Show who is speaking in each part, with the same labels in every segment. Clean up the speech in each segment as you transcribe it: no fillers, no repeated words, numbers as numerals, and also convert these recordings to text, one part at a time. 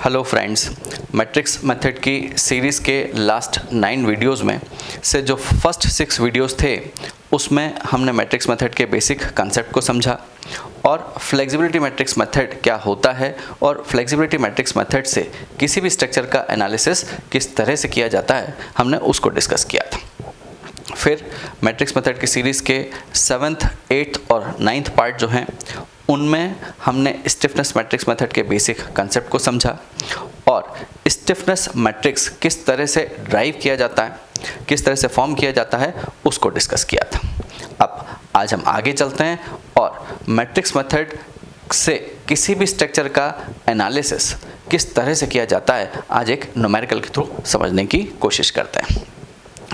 Speaker 1: Hello friends, matrix method की series के last 9 videos में से जो फर्स्ट 6 वीडियोस थे उसमें हमने मैट्रिक्स मेथड के बेसिक कंसेप्ट को समझा और फ्लेक्सिबिलिटी मैट्रिक्स मेथड क्या होता है और फ्लेक्सिबिलिटी मैट्रिक्स मेथड से किसी भी स्ट्रक्चर का एनालिसिस किस तरह से किया जाता है हमने उसको डिस्कस किया था। फिर मैट्रिक्स मेथड की सीरीज़ के 7th, 8th और 9th पार्ट जो हैं उनमें हमने स्टिफनेस मैट्रिक्स मेथड के बेसिक कंसेप्ट को समझा और स्टिफनेस मैट्रिक्स किस तरह से ड्राइव किया जाता है, किस तरह से फॉर्म किया जाता है उसको डिस्कस किया था। अब आज हम आगे चलते हैं और मैट्रिक्स मेथड से किसी भी स्ट्रक्चर का एनालिसिस किस तरह से किया जाता है आज एक न्यूमेरिकल के थ्रू समझने की कोशिश करते हैं।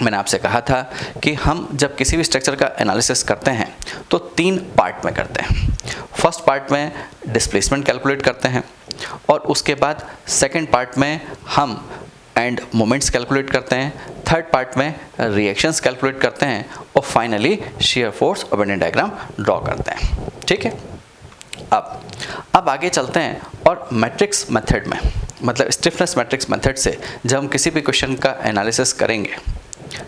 Speaker 1: मैंने आपसे कहा था कि हम जब किसी भी स्ट्रक्चर का एनालिसिस करते हैं तो 3 पार्ट में करते हैं। फर्स्ट पार्ट में डिस्प्लेसमेंट कैलकुलेट करते हैं और उसके बाद सेकंड पार्ट में हम एंड मोमेंट्स कैलकुलेट करते हैं, थर्ड पार्ट में रिएक्शंस कैलकुलेट करते हैं और फाइनली शियर फोर्स और वेन डायग्राम ड्रॉ करते हैं। ठीक है, अब आगे चलते हैं और मैट्रिक्स मेथड में मतलब स्टिफनेस मैट्रिक्स मेथड से जब हम किसी भी क्वेश्चन का एनालिसिस करेंगे,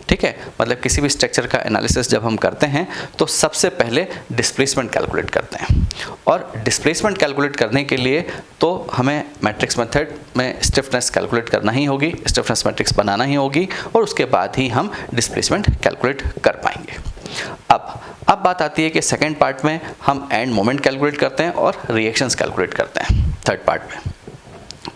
Speaker 1: ठीक है, मतलब किसी भी स्ट्रक्चर का एनालिसिस जब हम करते हैं तो सबसे पहले डिस्प्लेसमेंट कैलकुलेट करते हैं और डिस्प्लेसमेंट कैलकुलेट करने के लिए तो हमें मैट्रिक्स मेथड में स्टिफनेस कैलकुलेट करना ही होगी, स्टिफनेस मैट्रिक्स बनाना ही होगी और उसके बाद ही हम डिस्प्लेसमेंट कैलकुलेट कर पाएंगे। अब बात आती है कि सेकेंड पार्ट में हम एंड मोमेंट कैलकुलेट करते हैं और रिएक्शंस कैलकुलेट करते हैं थर्ड पार्ट में।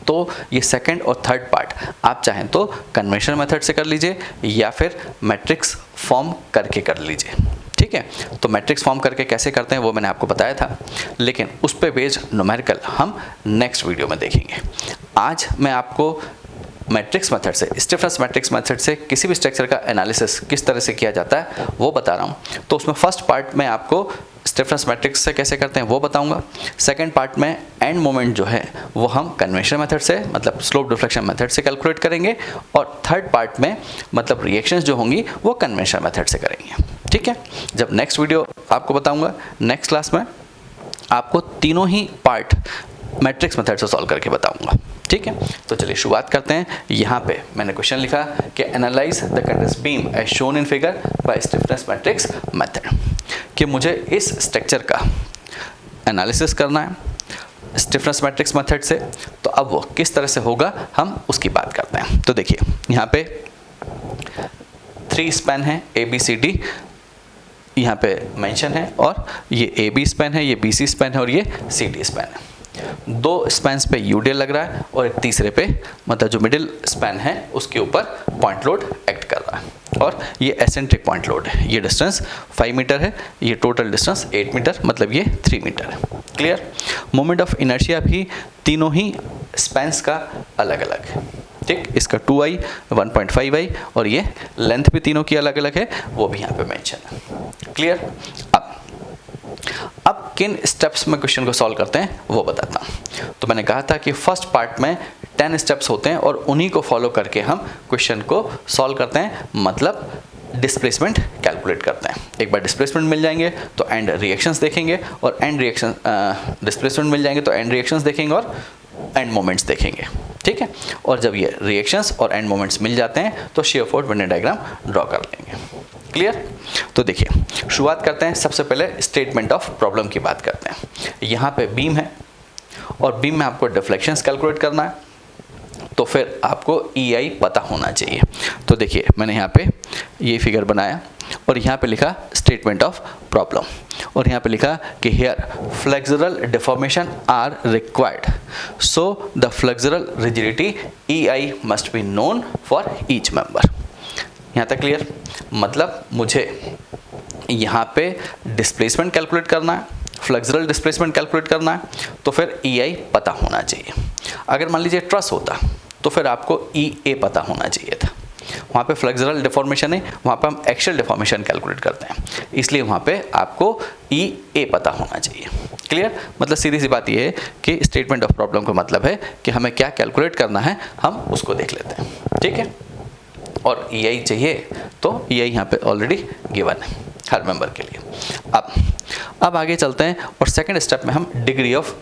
Speaker 1: तो ये सेकंड और थर्ड पार्ट आप चाहें तो कन्वेंशनल मेथड से कर लीजिए या फिर मैट्रिक्स फॉर्म करके कर लीजिए। ठीक है, तो मैट्रिक्स फॉर्म करके कैसे करते हैं वो मैंने आपको बताया था, लेकिन उस पे बेस्ड न्यूमेरिकल हम नेक्स्ट वीडियो में देखेंगे। आज मैं आपको मैट्रिक्स मेथड से, स्टिफनेस मैट्रिक्स मेथड से किसी भी स्ट्रक्चर का एनालिसिस किस तरह से किया जाता है वो बता रहा हूँ। तो उसमें फर्स्ट पार्ट में आपको स्टिफनेस मैट्रिक्स से कैसे करते हैं वो बताऊंगा। सेकंड पार्ट में एंड मोमेंट जो है वो हम कन्वेंशनल मेथड से मतलब स्लोप डिफ्लेक्शन मेथड से कैलकुलेट करेंगे और थर्ड पार्ट में मतलब रिएक्शंस जो होंगी वो कन्वेंशनल मेथड से करेंगे। ठीक है, जब नेक्स्ट वीडियो आपको बताऊंगा नेक्स्ट क्लास में आपको तीनों ही पार्ट मैट्रिक्स मेथड से सॉल्व करके बताऊंगा। ठीक है, तो चलिए शुरुआत करते हैं। यहाँ पे मैंने क्वेश्चन लिखा कि analyse the conducts beam as shown in figure by stiffness matrix method, कि मुझे इस स्ट्रक्चर का एनालिसिस करना है स्टिफनेस मैट्रिक्स मेथड से। तो अब वो किस तरह से होगा हम उसकी बात करते हैं। तो देखिए यहाँ पे 3 स्पैन है ABCD यहाँ पे मेंशन है और ये AB स्पैन है, ये BC स्पैन है और ये CD स्पैन है। 2 स्पैन्स पे यूडियल लग रहा है और एक तीसरे पे मतलब जो मिडिल स्पैन है उसके ऊपर पॉइंट लोड एक्ट कर रहा है और ये एसेंट्रिक पॉइंट लोड है। ये डिस्टेंस 5 मीटर है, ये टोटल डिस्टेंस 8 मीटर मतलब ये 3 मीटर है। क्लियर। मोमेंट ऑफ इनर्शिया भी तीनों ही स्पैन्स का अलग अलग है। ठीक, इसका 2i 1.5i और ये लेंथ भी तीनों की अलग अलग है, वो भी यहाँ पे मेंशन है। क्लियर। अब किन स्टेप्स में क्वेश्चन को सॉल्व करते हैं वो बताता हूँ। तो मैंने कहा था कि फर्स्ट पार्ट में 10 स्टेप्स होते हैं और उन्हीं को फॉलो करके हम क्वेश्चन को सॉल्व करते हैं, मतलब डिस्प्लेसमेंट कैलकुलेट करते हैं। एक बार डिस्प्लेसमेंट मिल जाएंगे तो एंड रिएक्शंस देखेंगे और एंड रिएक्शन डिस्प्लेसमेंट मिल जाएंगे तो एंड रिएक्शंस देखेंगे और एंड मोमेंट्स देखेंगे। ठीक है, और जब ये रिएक्शंस और एंड मोमेंट्स मिल जाते हैं तो shear force Venn diagram draw कर लेंगे। क्लियर। तो देखिए शुरुआत करते हैं, सबसे पहले स्टेटमेंट ऑफ प्रॉब्लम की बात करते हैं। यहाँ पे बीम है और बीम में आपको डिफ्लेक्शंस कैलकुलेट करना है, तो फिर आपको EI पता होना चाहिए। तो देखिए मैंने यहाँ पे ये फिगर बनाया और यहाँ पे लिखा स्टेटमेंट ऑफ प्रॉब्लम और यहाँ पे लिखा कि here flexural deformation are required, so the flexural rigidity EI must be known for each member. यहाँ तक क्लियर। मतलब मुझे यहाँ पे डिस्प्लेसमेंट कैलकुलेट करना है, फ्लेक्सुरल डिस्प्लेसमेंट कैलकुलेट करना है, तो फिर EI पता होना चाहिए। अगर मान लीजिए ट्रस होता तो फिर आपको EA पता होना चाहिए था। वहाँ पे फ्लेक्सुरल डिफॉर्मेशन है, वहाँ पे हम एक्सियल डिफॉर्मेशन कैलकुलेट करते हैं, इसलिए वहाँ पे आपको EA पता होना चाहिए। क्लियर। मतलब सीधी सी बात ये है कि स्टेटमेंट ऑफ प्रॉब्लम का मतलब है कि हमें क्या कैलकुलेट करना है हम उसको देख लेते हैं। ठीक है, और EI चाहिए तो EI यहाँ पे ऑलरेडी गिवन है हर मेंबर के लिए। अब आगे चलते हैं और सेकंड स्टेप में हम डिग्री ऑफ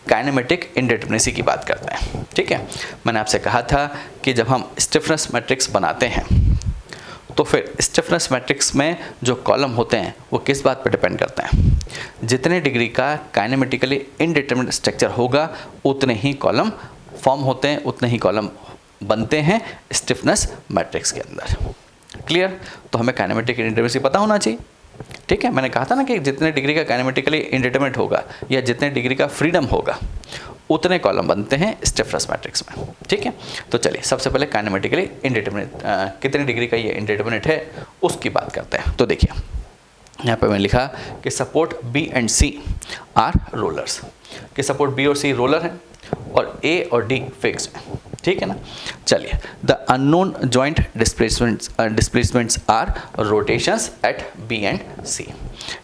Speaker 1: काइनेमेटिक इंडिटरमिनेसी की बात करते हैं। ठीक है, मैंने आपसे कहा था कि जब हम स्टिफनेस मैट्रिक्स बनाते हैं तो फिर स्टिफनेस मैट्रिक्स में जो कॉलम होते हैं वो किस बात पर डिपेंड करते हैं, जितने डिग्री का काइनेमेटिकली इनडिटरमिनेट स्ट्रक्चर होगा उतने ही कॉलम फॉर्म होते हैं, उतने ही कॉलम बनते हैं स्टिफनेस मैट्रिक्स के अंदर। क्लियर? तो हमें काइनेमेटिक इंडिटरमिनेसी पता होना चाहिए। ठीक है, मैंने कहा था ना कि जितने डिग्री का काइनेमेटिकली इंडिटरमिनेट होगा या जितने डिग्री का फ्रीडम होगा उतने कॉलम बनते हैं स्टिफनेस मैट्रिक्स में। ठीक है, तो चलिए सबसे पहले काइनेमेटिकली इंडिटरमिनेट कितने डिग्री का ये इंडिटरमिनेट है उसकी बात करते हैं। तो देखिए यहाँ पे मैंने लिखा कि support B and C are rollers, कि सपोर्ट बी और सी रोलर हैं और ए और डी फिक्स्ड है। ठीक है ना, चलिए the unknown joint displacements are rotations at B and C.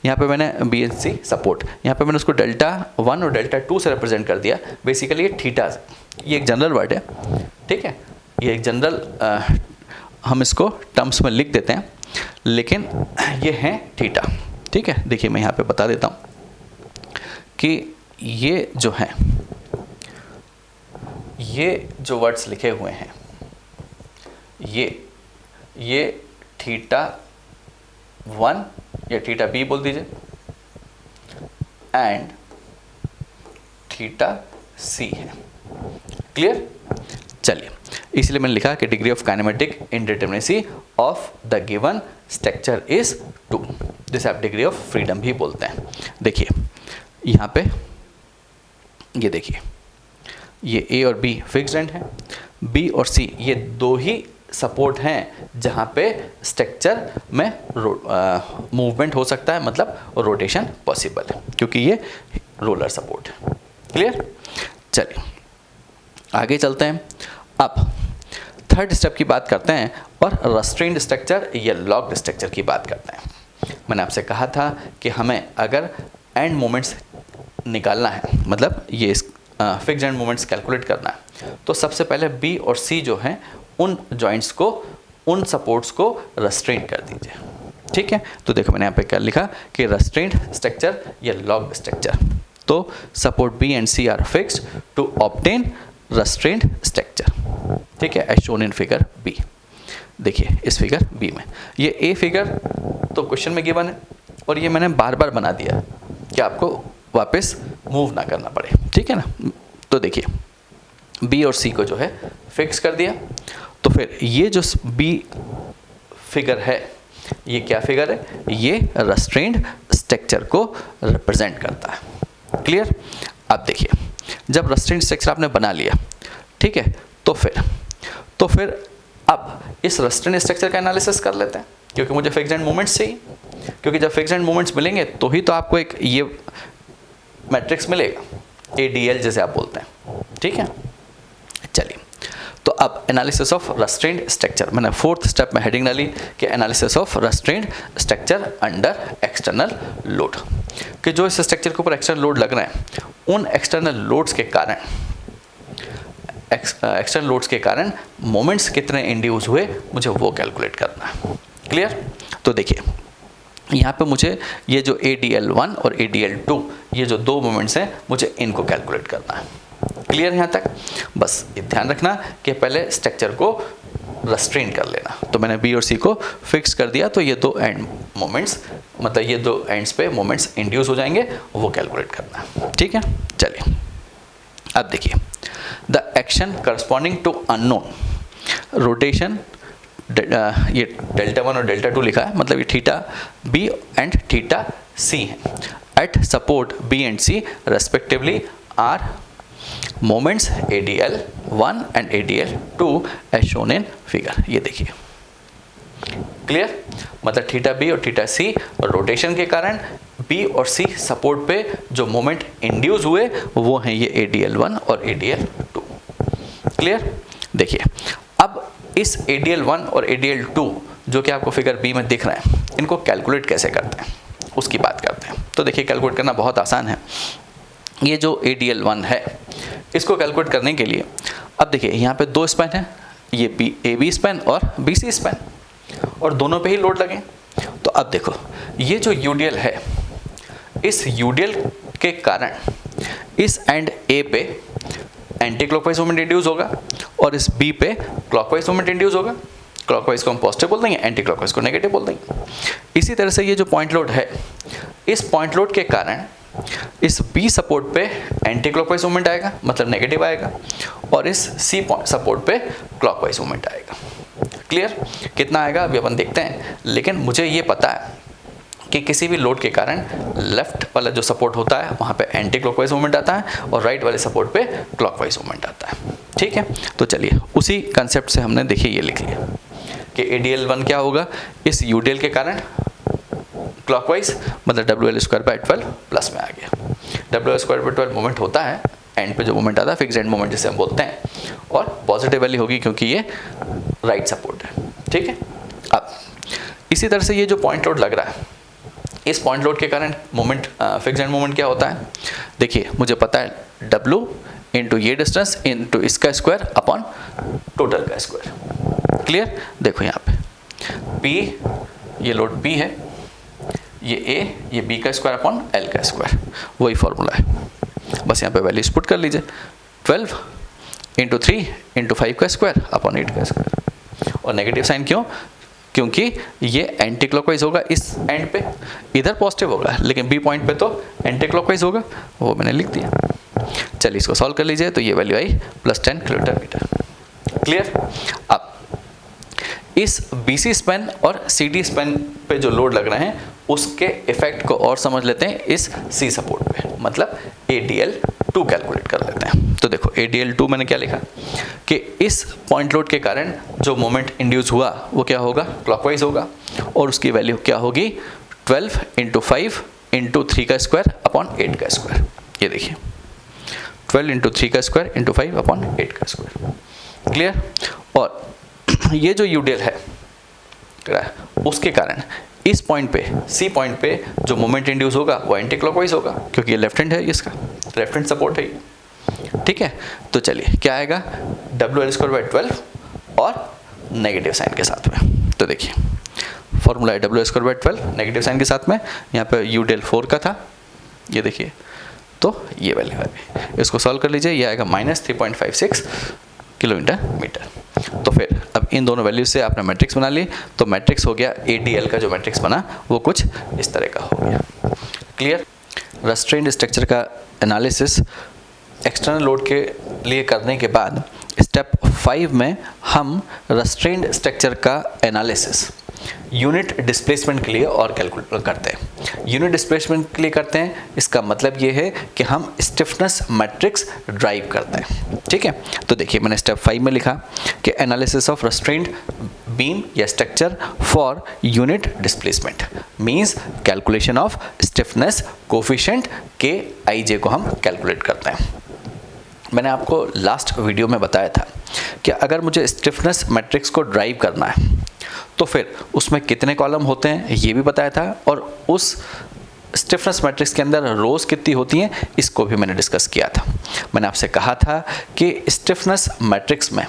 Speaker 1: यहाँ पे मैंने बी एंड सी सपोर्ट, यहाँ पे मैंने उसको डेल्टा 1 और डेल्टा 2 से रिप्रेजेंट कर दिया। बेसिकली ये थीटा, ये एक जनरल वर्ड है। ठीक है, ये एक जनरल हम इसको टर्म्स में लिख देते हैं, लेकिन ये है थीटा। ठीक है, देखिए मैं यहाँ पे बता देता हूँ कि ये जो है, ये जो वर्ड्स लिखे हुए हैं ये थीटा 1 या थीटा बी बोल दीजिए एंड थीटा सी है। क्लियर? चलिए, इसलिए मैंने लिखा कि degree of kinematic indeterminacy of the given structure is 2, जिसे आप डिग्री ऑफ फ्रीडम भी बोलते हैं। देखिए यहाँ पे ये देखिए, ये ए और बी फिक्स्ड एंड है, बी और सी ये दो ही सपोर्ट हैं जहाँ पे स्ट्रक्चर में मूवमेंट हो सकता है, मतलब रोटेशन पॉसिबल है, क्योंकि ये रोलर सपोर्ट है। क्लियर? चलिए आगे चलते हैं। अब थर्ड स्टेप की बात करते हैं और रेस्ट्रेन्ड स्ट्रक्चर या लॉक्ड स्ट्रक्चर की बात करते हैं। मैंने आपसे कहा था कि हमें अगर एंड मोमेंट्स निकालना है, मतलब ये फिक्स्ड एंड मोमेंट्स कैलकुलेट करना है, तो सबसे पहले बी और सी जो हैं उन जॉइंट्स को, उन सपोर्ट्स को रेस्ट्रेन कर दीजिए। ठीक है, तो देखो मैंने यहाँ पे क्या लिखा कि रेस्ट्रेन्ड स्ट्रक्चर या लॉक्ड स्ट्रक्चर। तो support B and C are fixed to obtain restrained structure. ठीक है, as shown in figure B. देखिए इस फिगर बी में ये ए फिगर तो क्वेश्चन में गिवन है और ये मैंने बार बार बना दिया कि आपको वापस मूव ना करना पड़े। ठीक है ना, तो देखिए बी और सी को जो है फिक्स कर दिया, तो फिर ये जो बी फिगर है ये क्या फिगर है, ये रेस्ट्रेन्ड स्ट्रक्चर को रिप्रेजेंट करता है। क्लियर? अब देखिए जब रेस्ट्रेन्ड स्ट्रक्चर आपने बना लिया, ठीक है, तो फिर अब इस रेस्ट्रेन्ड स्ट्रक्चर का एनालिसिस कर लेते हैं, क्योंकि मुझे फिक्स्ड एंड मोमेंट्स चाहिए, क्योंकि जब फिक्स्ड एंड मोमेंट्स मिलेंगे तो ही तो आपको एक ये मैट्रिक्स मिलेगा, ADL जैसे आप बोलते हैं। ठीक है, चलिए तो अब एनालिसिस ऑफ रेस्ट्रेन्ड स्ट्रक्चर, मैंने फोर्थ स्टेप में हेडिंग डाली कि analysis of restrained structure under external load, कि जो इस स्ट्रक्चर के ऊपर एक्सटर्नल लोड लग रहे हैं उन एक्सटर्नल लोड्स के कारण मोमेंट्स कितने इंड्यूस हुए मुझे वो कैलकुलेट करना है। क्लियर? तो देखिए यहाँ पे मुझे ये जो ADL1 और ADL2 ये जो दो मोमेंट्स हैं मुझे इनको कैलकुलेट करना है। क्लियर यहाँ तक? बस ये ध्यान रखना कि पहले स्ट्रक्चर को रेस्ट्रेन कर लेना। तो मैंने बी और सी को फिक्स कर दिया, तो ये दो एंड मोमेंट्स, मतलब ये दो एंड्स पे मोमेंट्स इंड्यूस हो जाएंगे, वो कैलकुलेट करना है। ठीक है, चलिए अब देखिए the action corresponding to unknown rotation, ये डेल्टा 1 और डेल्टा 2 लिखा है, मतलब ये theta B and theta C है at support B and C respectively are moments ADL1 and ADL2 as shown in figure. ये देखिए क्लियर, मतलब थीटा बी और थीटा सी रोटेशन के कारण बी और सी सपोर्ट पे जो मोमेंट इंड्यूस हुए वो हैं ये ADL1 और ADL2। क्लियर? देखिए अब इस ADL1 और ADL2 जो कि आपको फिगर बी में दिख रहे हैं, इनको कैलकुलेट कैसे करते हैं उसकी बात करते हैं। तो देखिए कैलकुलेट करना बहुत आसान है। ये जो ADL1 है इसको कैलकुलेट करने के लिए अब देखिए यहाँ पे दो स्पैन है, ये AB स्पैन और BC स्पैन, और दोनों पे ही लोड लगे। तो अब देखो ये जो UDL है, इस UDL के कारण इस एंड ए पे एंटी क्लॉकवाइज मोमेंट इंड्यूस होगा और इस बी पे क्लॉकवाइज मोमेंट इंड्यूस होगा। क्लॉकवाइज को हम पॉजिटिव बोल देंगे, एंटी क्लॉकवाइज को नेगेटिव बोल देंगे। इसी तरह से ये जो पॉइंट लोड है, इस पॉइंट लोड के कारण इस बी सपोर्ट पे एंटी क्लॉकवाइज मोमेंट आएगा, मतलब नेगेटिव आएगा, और इस सी सपोर्ट पे क्लॉकवाइज मोमेंट आएगा। क्लियर? कितना आएगा अभी अपन देखते हैं, लेकिन मुझे ये पता है कि किसी भी लोड के कारण लेफ्ट वाला जो सपोर्ट होता है वहाँ पे एंटी क्लॉकवाइज मूवमेंट आता है और राइट वाले सपोर्ट पे क्लॉकवाइज मूवमेंट आता है। ठीक है, तो चलिए उसी कंसेप्ट से हमने देखिए ये लिख लिया कि ADL1 क्या होगा, इस UDL के कारण क्लॉकवाइज, मतलब WL²/12 प्लस में आ गया। WL²/12 मूवमेंट होता है, एंड पे जो मूवमेंट आता है फिक्स एंड मूवमेंट जिसे हम बोलते हैं, और पॉजिटिव वाली होगी क्योंकि ये राइट सपोर्ट है। ठीक है, अब इसी तरह से ये जो पॉइंट लोड लग रहा है, इस पॉइंट लोड के कारण मोमेंट फिक्स एंड मोमेंट क्या होता है, देखिए मुझे पता है W इंटू ये डिस्टेंस इंटू इसका स्क्वायर अपॉन टोटल का स्क्वायर। क्लियर? देखो यहाँ पे P, ये लोड P है, ये A, ये B का स्क्वायर अपॉन L का स्क्वायर, वही फॉर्मूला है। बस यहाँ पे वैल्यूज पुट कर लीजिए, 12 इंटू 3 इंटू 5 का स्क्वायर अपॉन 8 का स्क्वायर। और नेगेटिव साइन क्यों? क्योंकि ये एंटी क्लॉकवाइज होगा इस एंड पे, इधर पॉजिटिव होगा, लेकिन बी पॉइंट पे तो एंटी क्लॉकवाइज होगा, वो मैंने लिख दिया। चलिए इसको सॉल्व कर लीजिए, तो ये वैल्यू आई +10 किलोमीटर मीटर। क्लियर? अब इस BC स्पैन और CD स्पैन पे जो लोड लग रहे हैं उसके इफेक्ट को और समझ लेते हैं इस C सपोर्ट पे, मतलब ADL2 कैलकुलेट कर लेते हैं। तो देखो ADL2 मैंने क्या लिखा कि इस पॉइंट लोड के कारण जो मोमेंट इंड्यूस हुआ वो क्या होगा, क्लॉकवाइज होगा, और उसकी वैल्यू क्या होगी 12 इंटू 5 इंटू 3 का स्क्वायर अपॉन 8 का स्क्वायर। ये देखिए 12 इंटू 3 का स्क्वायर इंटू 5 अपॉन 8 का स्क्वायर। क्लियर? और ये जो UDL है उसके कारण इस पॉइंट पे C पॉइंट पे जो मोमेंट इंड्यूस होगा वो एंटी क्लॉकवाइज होगा, क्योंकि ये लेफ्ट हैंड है, इसका लेफ्ट हैंड सपोर्ट है ये। ठीक है, तो चलिए क्या आएगा, WL²/12 और नेगेटिव साइन के साथ में। तो देखिए फॉर्मूला है WL²/12 नेगेटिव साइन के साथ में, यहाँ पे UDL4 का था, ये देखिए, तो ये वैल्यू है। इसको सॉल्व कर लीजिए, ये आएगा -3.56 किलोमीटर मीटर। तो फिर अब इन दोनों वैल्यूज से आपने मैट्रिक्स बना ली, तो मैट्रिक्स हो गया ADL का जो मैट्रिक्स बना वो कुछ इस तरह का हो गया। क्लियर? रेस्ट्रेंड स्ट्रक्चर का एनालिसिस एक्सटर्नल लोड के लिए करने के बाद स्टेप 5 में हम रेस्ट्रेंड स्ट्रक्चर का एनालिसिस यूनिट डिस्प्लेसमेंट के लिए और कैलकुलेट करते हैं। यूनिट डिस्प्लेसमेंट के लिए करते हैं, इसका मतलब ये है कि हम स्टिफनेस मैट्रिक्स ड्राइव करते हैं। ठीक है, तो देखिए मैंने स्टेप 5 में लिखा कि एनालिसिस ऑफ रेस्ट्रेंड बीम या structure for unit displacement means calculation of stiffness coefficient KIJ को हम कैलकुलेट करते हैं। मैंने आपको लास्ट वीडियो में बताया था कि अगर मुझे स्टिफनेस मैट्रिक्स को ड्राइव करना है तो फिर उसमें कितने कॉलम होते हैं ये भी बताया था, और उस स्टिफनेस मैट्रिक्स के अंदर रोज कितनी होती हैं इसको भी मैंने डिस्कस किया था। मैंने आपसे कहा था कि स्टिफनेस मैट्रिक्स में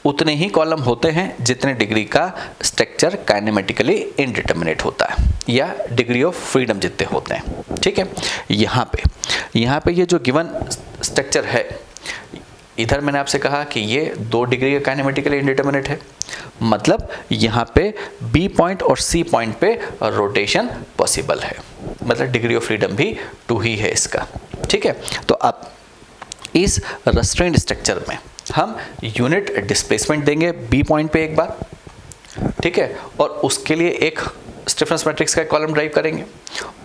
Speaker 1: उतने ही कॉलम होते हैं जितने डिग्री का स्ट्रक्चर काइनेमेटिकली इनडिटर्मिनेट होता है, या डिग्री ऑफ फ्रीडम जितने होते हैं। ठीक है, यहाँ पे ये जो गिवन स्ट्रक्चर है, इधर मैंने आपसे कहा कि ये 2 डिग्री का काइनेमेटिकली इनडिटर्मिनेट है, मतलब यहाँ पे B पॉइंट और C पॉइंट पे रोटेशन पॉसिबल है, मतलब डिग्री ऑफ फ्रीडम भी 2 ही है इसका। ठीक है, तो अब इस रेस्ट्रेंड स्ट्रक्चर में हम यूनिट डिस्प्लेसमेंट देंगे B पॉइंट पे एक बार, ठीक है, और उसके लिए एक स्टिफनेस मैट्रिक्स का कॉलम ड्राइव करेंगे,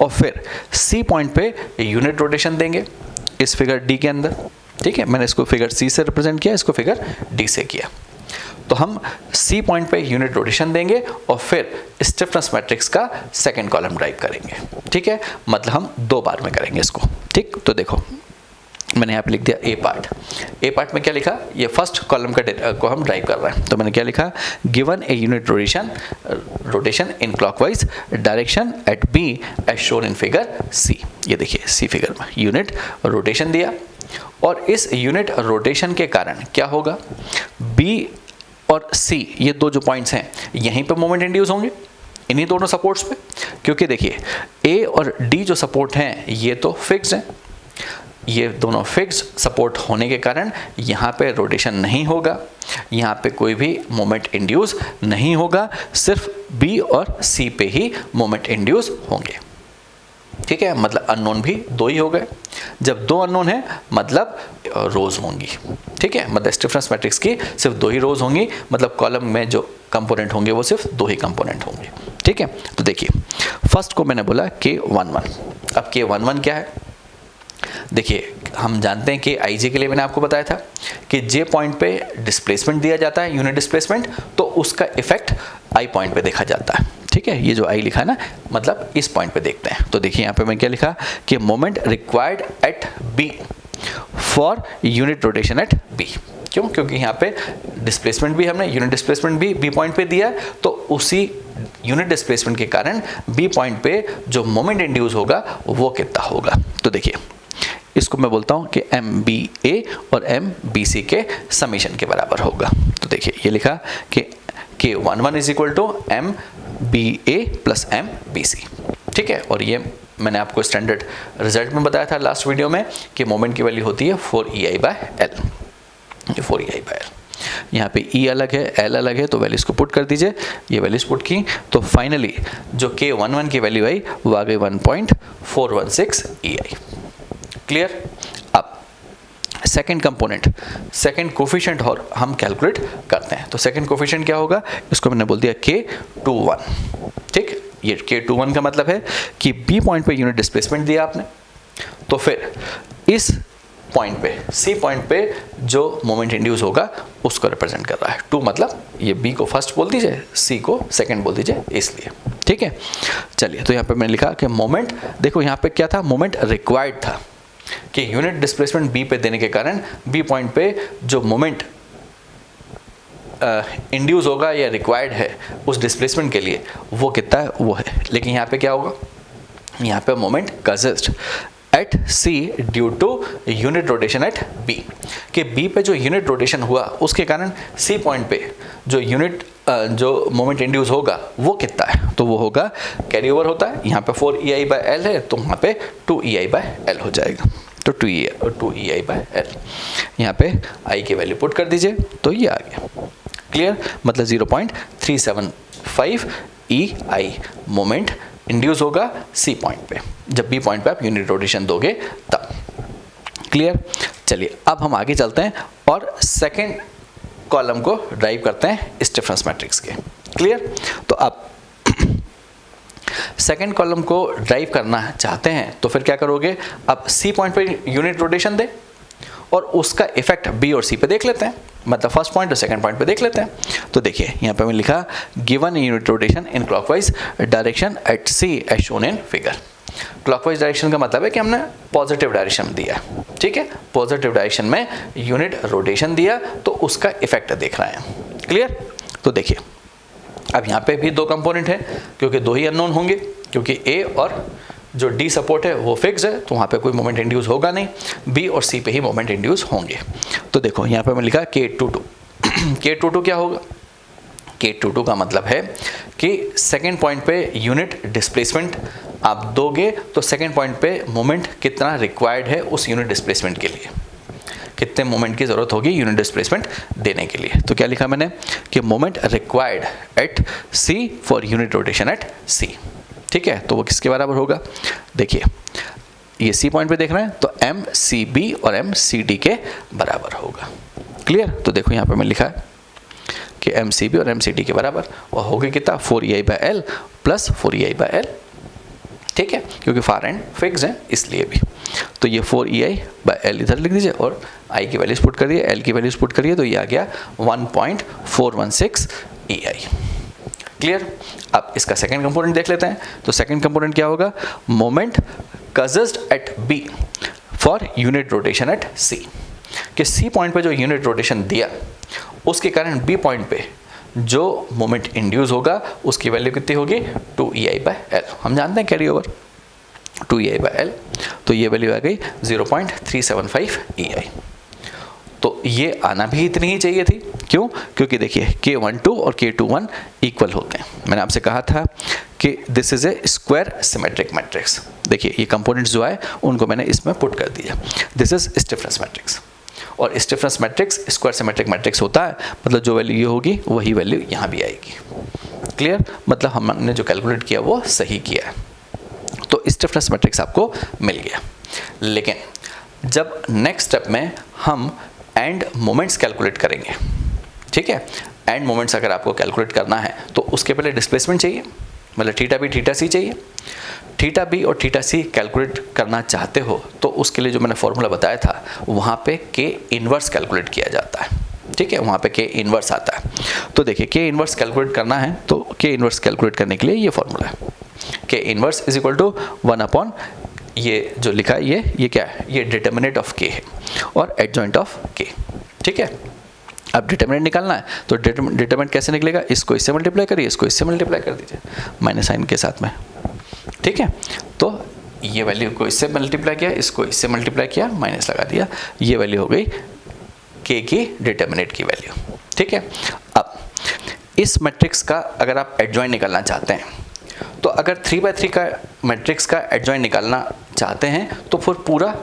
Speaker 1: और फिर C पॉइंट पे यूनिट रोटेशन देंगे इस फिगर D के अंदर। ठीक है, मैंने इसको फिगर C से रिप्रेजेंट किया, इसको फिगर D से किया। तो हम C पॉइंट पे यूनिट रोटेशन देंगे और फिर स्टिफनेस मैट्रिक्स का सेकंड कॉलम ड्राइव करेंगे। ठीक है, मतलब हम 2 बार में करेंगे इसको। ठीक, तो देखो मैंने यहाँ पे लिख दिया A पार्ट में क्या लिखा, ये फर्स्ट कॉलम को हम ड्राइव कर रहे हैं, तो मैंने क्या लिखा, given a unit rotation in clockwise direction at B as shown in figure C। ये देखिए C फिगर में यूनिट रोटेशन दिया, और इस यूनिट रोटेशन के कारण क्या होगा, B और C ये 2 जो पॉइंट्स हैं यहीं पे मोमेंट इंड्यूस होंगे इन्हीं दोनों सपोर्ट्स पे, क्योंकि देखिए A और D जो सपोर्ट हैं ये तो फिक्स्ड हैं, ये दोनों फिक्स्ड सपोर्ट होने के कारण यहाँ पे रोटेशन नहीं होगा, यहाँ पे कोई भी मोमेंट इंड्यूस नहीं होगा, सिर्फ बी और सी पे ही मोमेंट इंड्यूस होंगे। ठीक है, मतलब अननोन भी दो ही हो गए। जब दो अननोन है मतलब रोज होंगी। ठीक है, मतलब स्टिफनेस मैट्रिक्स की सिर्फ दो ही रोज होंगी, मतलब कॉलम में जो कंपोनेंट होंगे वो सिर्फ दो ही कंपोनेंट होंगे। ठीक है, तो देखिए फर्स्ट को मैंने बोला K11। अब K11 क्या है? देखिए हम जानते हैं कि IG के लिए मैंने आपको बताया था कि J पॉइंट पे डिस्प्लेसमेंट दिया जाता है, यूनिट डिस्प्लेसमेंट, तो उसका इफेक्ट I पॉइंट पे देखा जाता है। ठीक है, ये जो I लिखा है ना, मतलब इस पॉइंट पे देखते हैं। तो देखिए यहाँ पे मैं क्या लिखा कि moment required at B for unit rotation at B। क्यों? क्योंकि यहाँ पे डिस्प्लेसमेंट भी हमने यूनिट डिस्प्लेसमेंट भी B पॉइंट पे दिया है, तो उसी यूनिट डिस्प्लेसमेंट के कारण B पॉइंट पे जो मोमेंट इंड्यूस होगा वो कितना होगा। तो देखिए इसको मैं बोलता हूँ कि MBA और MBC के समीशन के बराबर होगा। तो देखिए ये लिखा कि K11 is equal to MBA plus MBC। ठीक है, और ये मैंने आपको स्टैंडर्ड रिजल्ट में बताया था लास्ट वीडियो में कि मोमेंट की वैल्यू होती है 4EI/L। 4EI/L, यहाँ पे E अलग है, L अलग है, तो वैल्यूज को पुट कर दीजिए। ये वैल्यूज पुट की तो फाइनली जो K11 की वैल्यू आई वो आ गई 1.416 EI। क्लियर? अब सेकेंड कंपोनेंट, सेकेंड कोफिशिएंट और हम कैलकुलेट करते हैं। तो सेकेंड कोफिशिएंट क्या होगा? इसको मैंने बोल दिया K21। ठीक, ये K21 का मतलब है कि B पॉइंट पे यूनिट डिस्प्लेसमेंट दिया आपने, तो फिर इस पॉइंट पे C पॉइंट पे जो मोमेंट इंड्यूस होगा उसको रिप्रेजेंट कर रहा है। 2 मतलब ये B को फर्स्ट बोल दीजिए, C को सेकंड बोल दीजिए, इसलिए। ठीक है, चलिए तो यहाँ पे मैंने लिखा कि मोमेंट, देखो यहाँ पे क्या था, मोमेंट रिक्वायर्ड था कि यूनिट डिस्प्लेसमेंट B पे देने के कारण B पॉइंट पे जो मोमेंट इंड्यूस होगा या रिक्वायर्ड है उस डिस्प्लेसमेंट के लिए वो कितना है, वो है। लेकिन यहाँ पे क्या होगा, यहाँ पे moment consist at C due to unit rotation at B, कि B पे जो यूनिट रोटेशन हुआ उसके कारण C पॉइंट पे जो यूनिट जो मोमेंट इंड्यूस होगा वो कितना है, तो वो होगा कैरी ओवर होता है। यहाँ पे 4EI/L है तो वहाँ पे 2EI/L हो जाएगा, तो 2EI/L। यहाँ पे I की वैल्यू पुट कर दीजिए तो ये आ गया। क्लियर? मतलब 0.375 EI मोमेंट इंड्यूस होगा C पॉइंट पे, जब B पॉइंट पे आप यूनिट रोटेशन दोगे तब। क्लियर? चलिए अब हम आगे चलते हैं और सेकेंड कॉलम को ड्राइव करते हैं स्टिफनेस मैट्रिक्स के। क्लियर? तो अब सेकेंड कॉलम को ड्राइव करना चाहते हैं तो फिर क्या करोगे, अब C पॉइंट पे यूनिट रोटेशन दे और उसका इफेक्ट B और C पे देख लेते हैं, मतलब फर्स्ट पॉइंट और सेकंड पॉइंट पे देख लेते हैं। तो देखिए यहाँ पे मैंने लिखा given unit rotation in clockwise direction at C as shown in figure. Clockwise direction का मतलब है कि हमने पॉजिटिव डायरेक्शन दिया। ठीक है, पॉजिटिव डायरेक्शन में यूनिट रोटेशन दिया तो उसका इफेक्ट देख रहे हैं। क्लियर? तो देखिए अब यहाँ पे भी दो कंपोनेंट है क्योंकि दो ही अननोन होंगे, क्योंकि A और जो D सपोर्ट है वो फिक्स है तो वहाँ पे कोई मोमेंट इंड्यूस होगा नहीं, B और C पे ही मोमेंट इंड्यूस होंगे। तो देखो यहाँ पे मैं लिखा K22। K22 क्या होगा? K22 का मतलब है कि सेकेंड पॉइंट पे यूनिट डिस्प्लेसमेंट आप दोगे तो सेकेंड पॉइंट पे मोमेंट कितना रिक्वायर्ड है उस यूनिट डिस्प्लेसमेंट के लिए, कितने मोमेंट की ज़रूरत होगी यूनिट डिस्प्लेसमेंट देने के लिए। तो क्या लिखा मैंने कि moment required at C for unit rotation at C। ठीक है, तो वो किसके बराबर होगा? देखिए ये C पॉइंट पे देख रहे हैं तो MCB और MCD के बराबर होगा। क्लियर? तो देखो यहाँ पे मैं लिखा है कि MCB और MCD के बराबर, और होगा कितना 4EI/L प्लस 4EI/L। ठीक है, क्योंकि फार एंड फिक्स है इसलिए भी। तो ये 4EI/L इधर लिख दीजिए और I की वैल्यूज पुट करिए, L की वैल्यूज पुट करिए, तो ये आ गया 1.416 EI। क्लियर? अब इसका सेकंड कंपोनेंट देख लेते हैं। तो सेकंड कंपोनेंट क्या होगा? Moment consist at B for unit rotation at C, कि C पॉइंट पे जो यूनिट रोटेशन दिया उसके कारण B पॉइंट पे जो मोमेंट इंड्यूस होगा उसकी वैल्यू कितनी होगी? 2EI/L। हम जानते हैं कैरी ओवर 2EI/L, तो ये वैल्यू आ गई 0.375 EI। तो ये आना भी इतनी ही चाहिए थी। क्यों? क्योंकि देखिए K12 और K21 इक्वल होते हैं। मैंने आपसे कहा था कि this is a square symmetric matrix. देखिए ये कंपोनेंट्स जो है उनको मैंने इसमें पुट कर दिया। दिस इज स्टिफनेस मैट्रिक्स, और stiffness matrix square symmetric matrix होता है, मतलब जो वैल्यू ये होगी वही वैल्यू यहाँ भी आएगी। क्लियर, मतलब हमने जो कैलकुलेट किया वो सही किया है। तो स्टिफनेस मैट्रिक्स आपको मिल गया। लेकिन जब नेक्स्ट स्टेप में हम एंड मोमेंट्स कैलकुलेट करेंगे, ठीक है, एंड मोमेंट्स अगर आपको कैलकुलेट करना है तो उसके पहले डिस्प्लेसमेंट चाहिए, मतलब थीटा बी थीटा सी चाहिए। थीटा बी और थीटा सी कैलकुलेट करना चाहते हो तो उसके लिए जो मैंने फॉर्मूला बताया था वहाँ पे के इन्वर्स कैलकुलेट किया जाता है, ठीक है, वहाँ पे के इन्वर्स आता है। तो देखिए के इन्वर्स कैलकुलेट करना है तो के इन्वर्स कैलकुलेट करने के लिए ये फॉर्मूला है, के इन्वर्स इज इक्वल टू 1/, ये जो लिखा है ये क्या है, ये डिटर्मिनेंट ऑफ के है और एडजॉइंट ऑफ के, ठीक है। अब डिटर्मिनेंट निकालना है तो डिटर्मिनेंट कैसे निकलेगा, इसको इससे मल्टीप्लाई करिए, इसको इससे मल्टीप्लाई कर दीजिए माइनस साइन के साथ में, ठीक है। तो ये वैल्यू को इससे मल्टीप्लाई किया, इसको इससे मल्टीप्लाई किया, माइनस लगा दिया, ये वैल्यू हो गई के की डिटर्मिनेंट की वैल्यू, ठीक है। अब इस मैट्रिक्स का अगर आप एडजॉइंट निकालना चाहते हैं तो अगर 3/3 का मैट्रिक्स का एडजॉइंट निकालना चाहते हैं तो फिर पूरा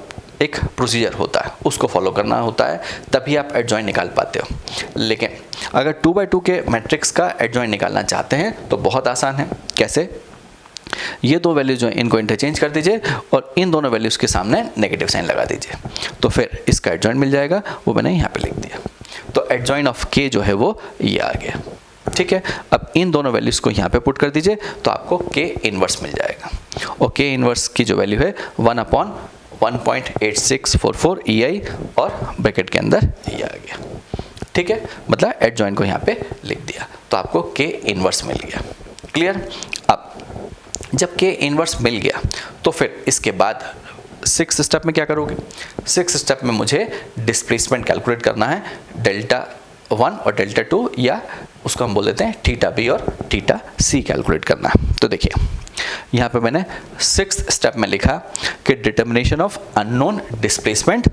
Speaker 1: एक प्रोसीजर होता है, उसको फॉलो करना होता है, तभी आप एडजॉइंट निकाल पाते हो। लेकिन अगर 2/2 के मैट्रिक्स का एडजॉइंट निकालना चाहते हैं तो बहुत आसान है। कैसे, ये दो वैल्यूज जो हैं इनको इंटरचेंज कर दीजिए और इन दोनों वैल्यूज़ के सामने नेगेटिव साइन लगा दीजिए, तो फिर इसका एडजॉइंट मिल जाएगा, वो मैंने यहाँ पे लिख दिया। तो एडजॉइंट ऑफ के जो है वो ये आ गया, ठीक है। अब इन दोनों वैल्यूज़ को यहाँ पे पुट कर दीजिए तो आपको के इन्वर्स मिल जाएगा, और के इन्वर्स की जो वैल्यू है 1/1.8644 EI और ब्रैकेट के अंदर ये आ गया, ठीक है, मतलब एडजॉइंट को यहाँ पे लिख दिया तो आपको के इन्वर्स मिल गया। क्लियर। अब जब के इन्वर्स मिल गया तो फिर इसके बाद 6th स्टेप में क्या करोगे, 6th स्टेप में मुझे डिस्प्लेसमेंट कैलकुलेट करना है, Δ1 और Δ2, या उसको हम बोल देते हैं थीटा बी और थीटा सी कैलकुलेट करना है। तो देखिए यहाँ पे मैंने 6th स्टेप में लिखा कि डिटर्मिनेशन ऑफ अननोन डिस्प्लेसमेंट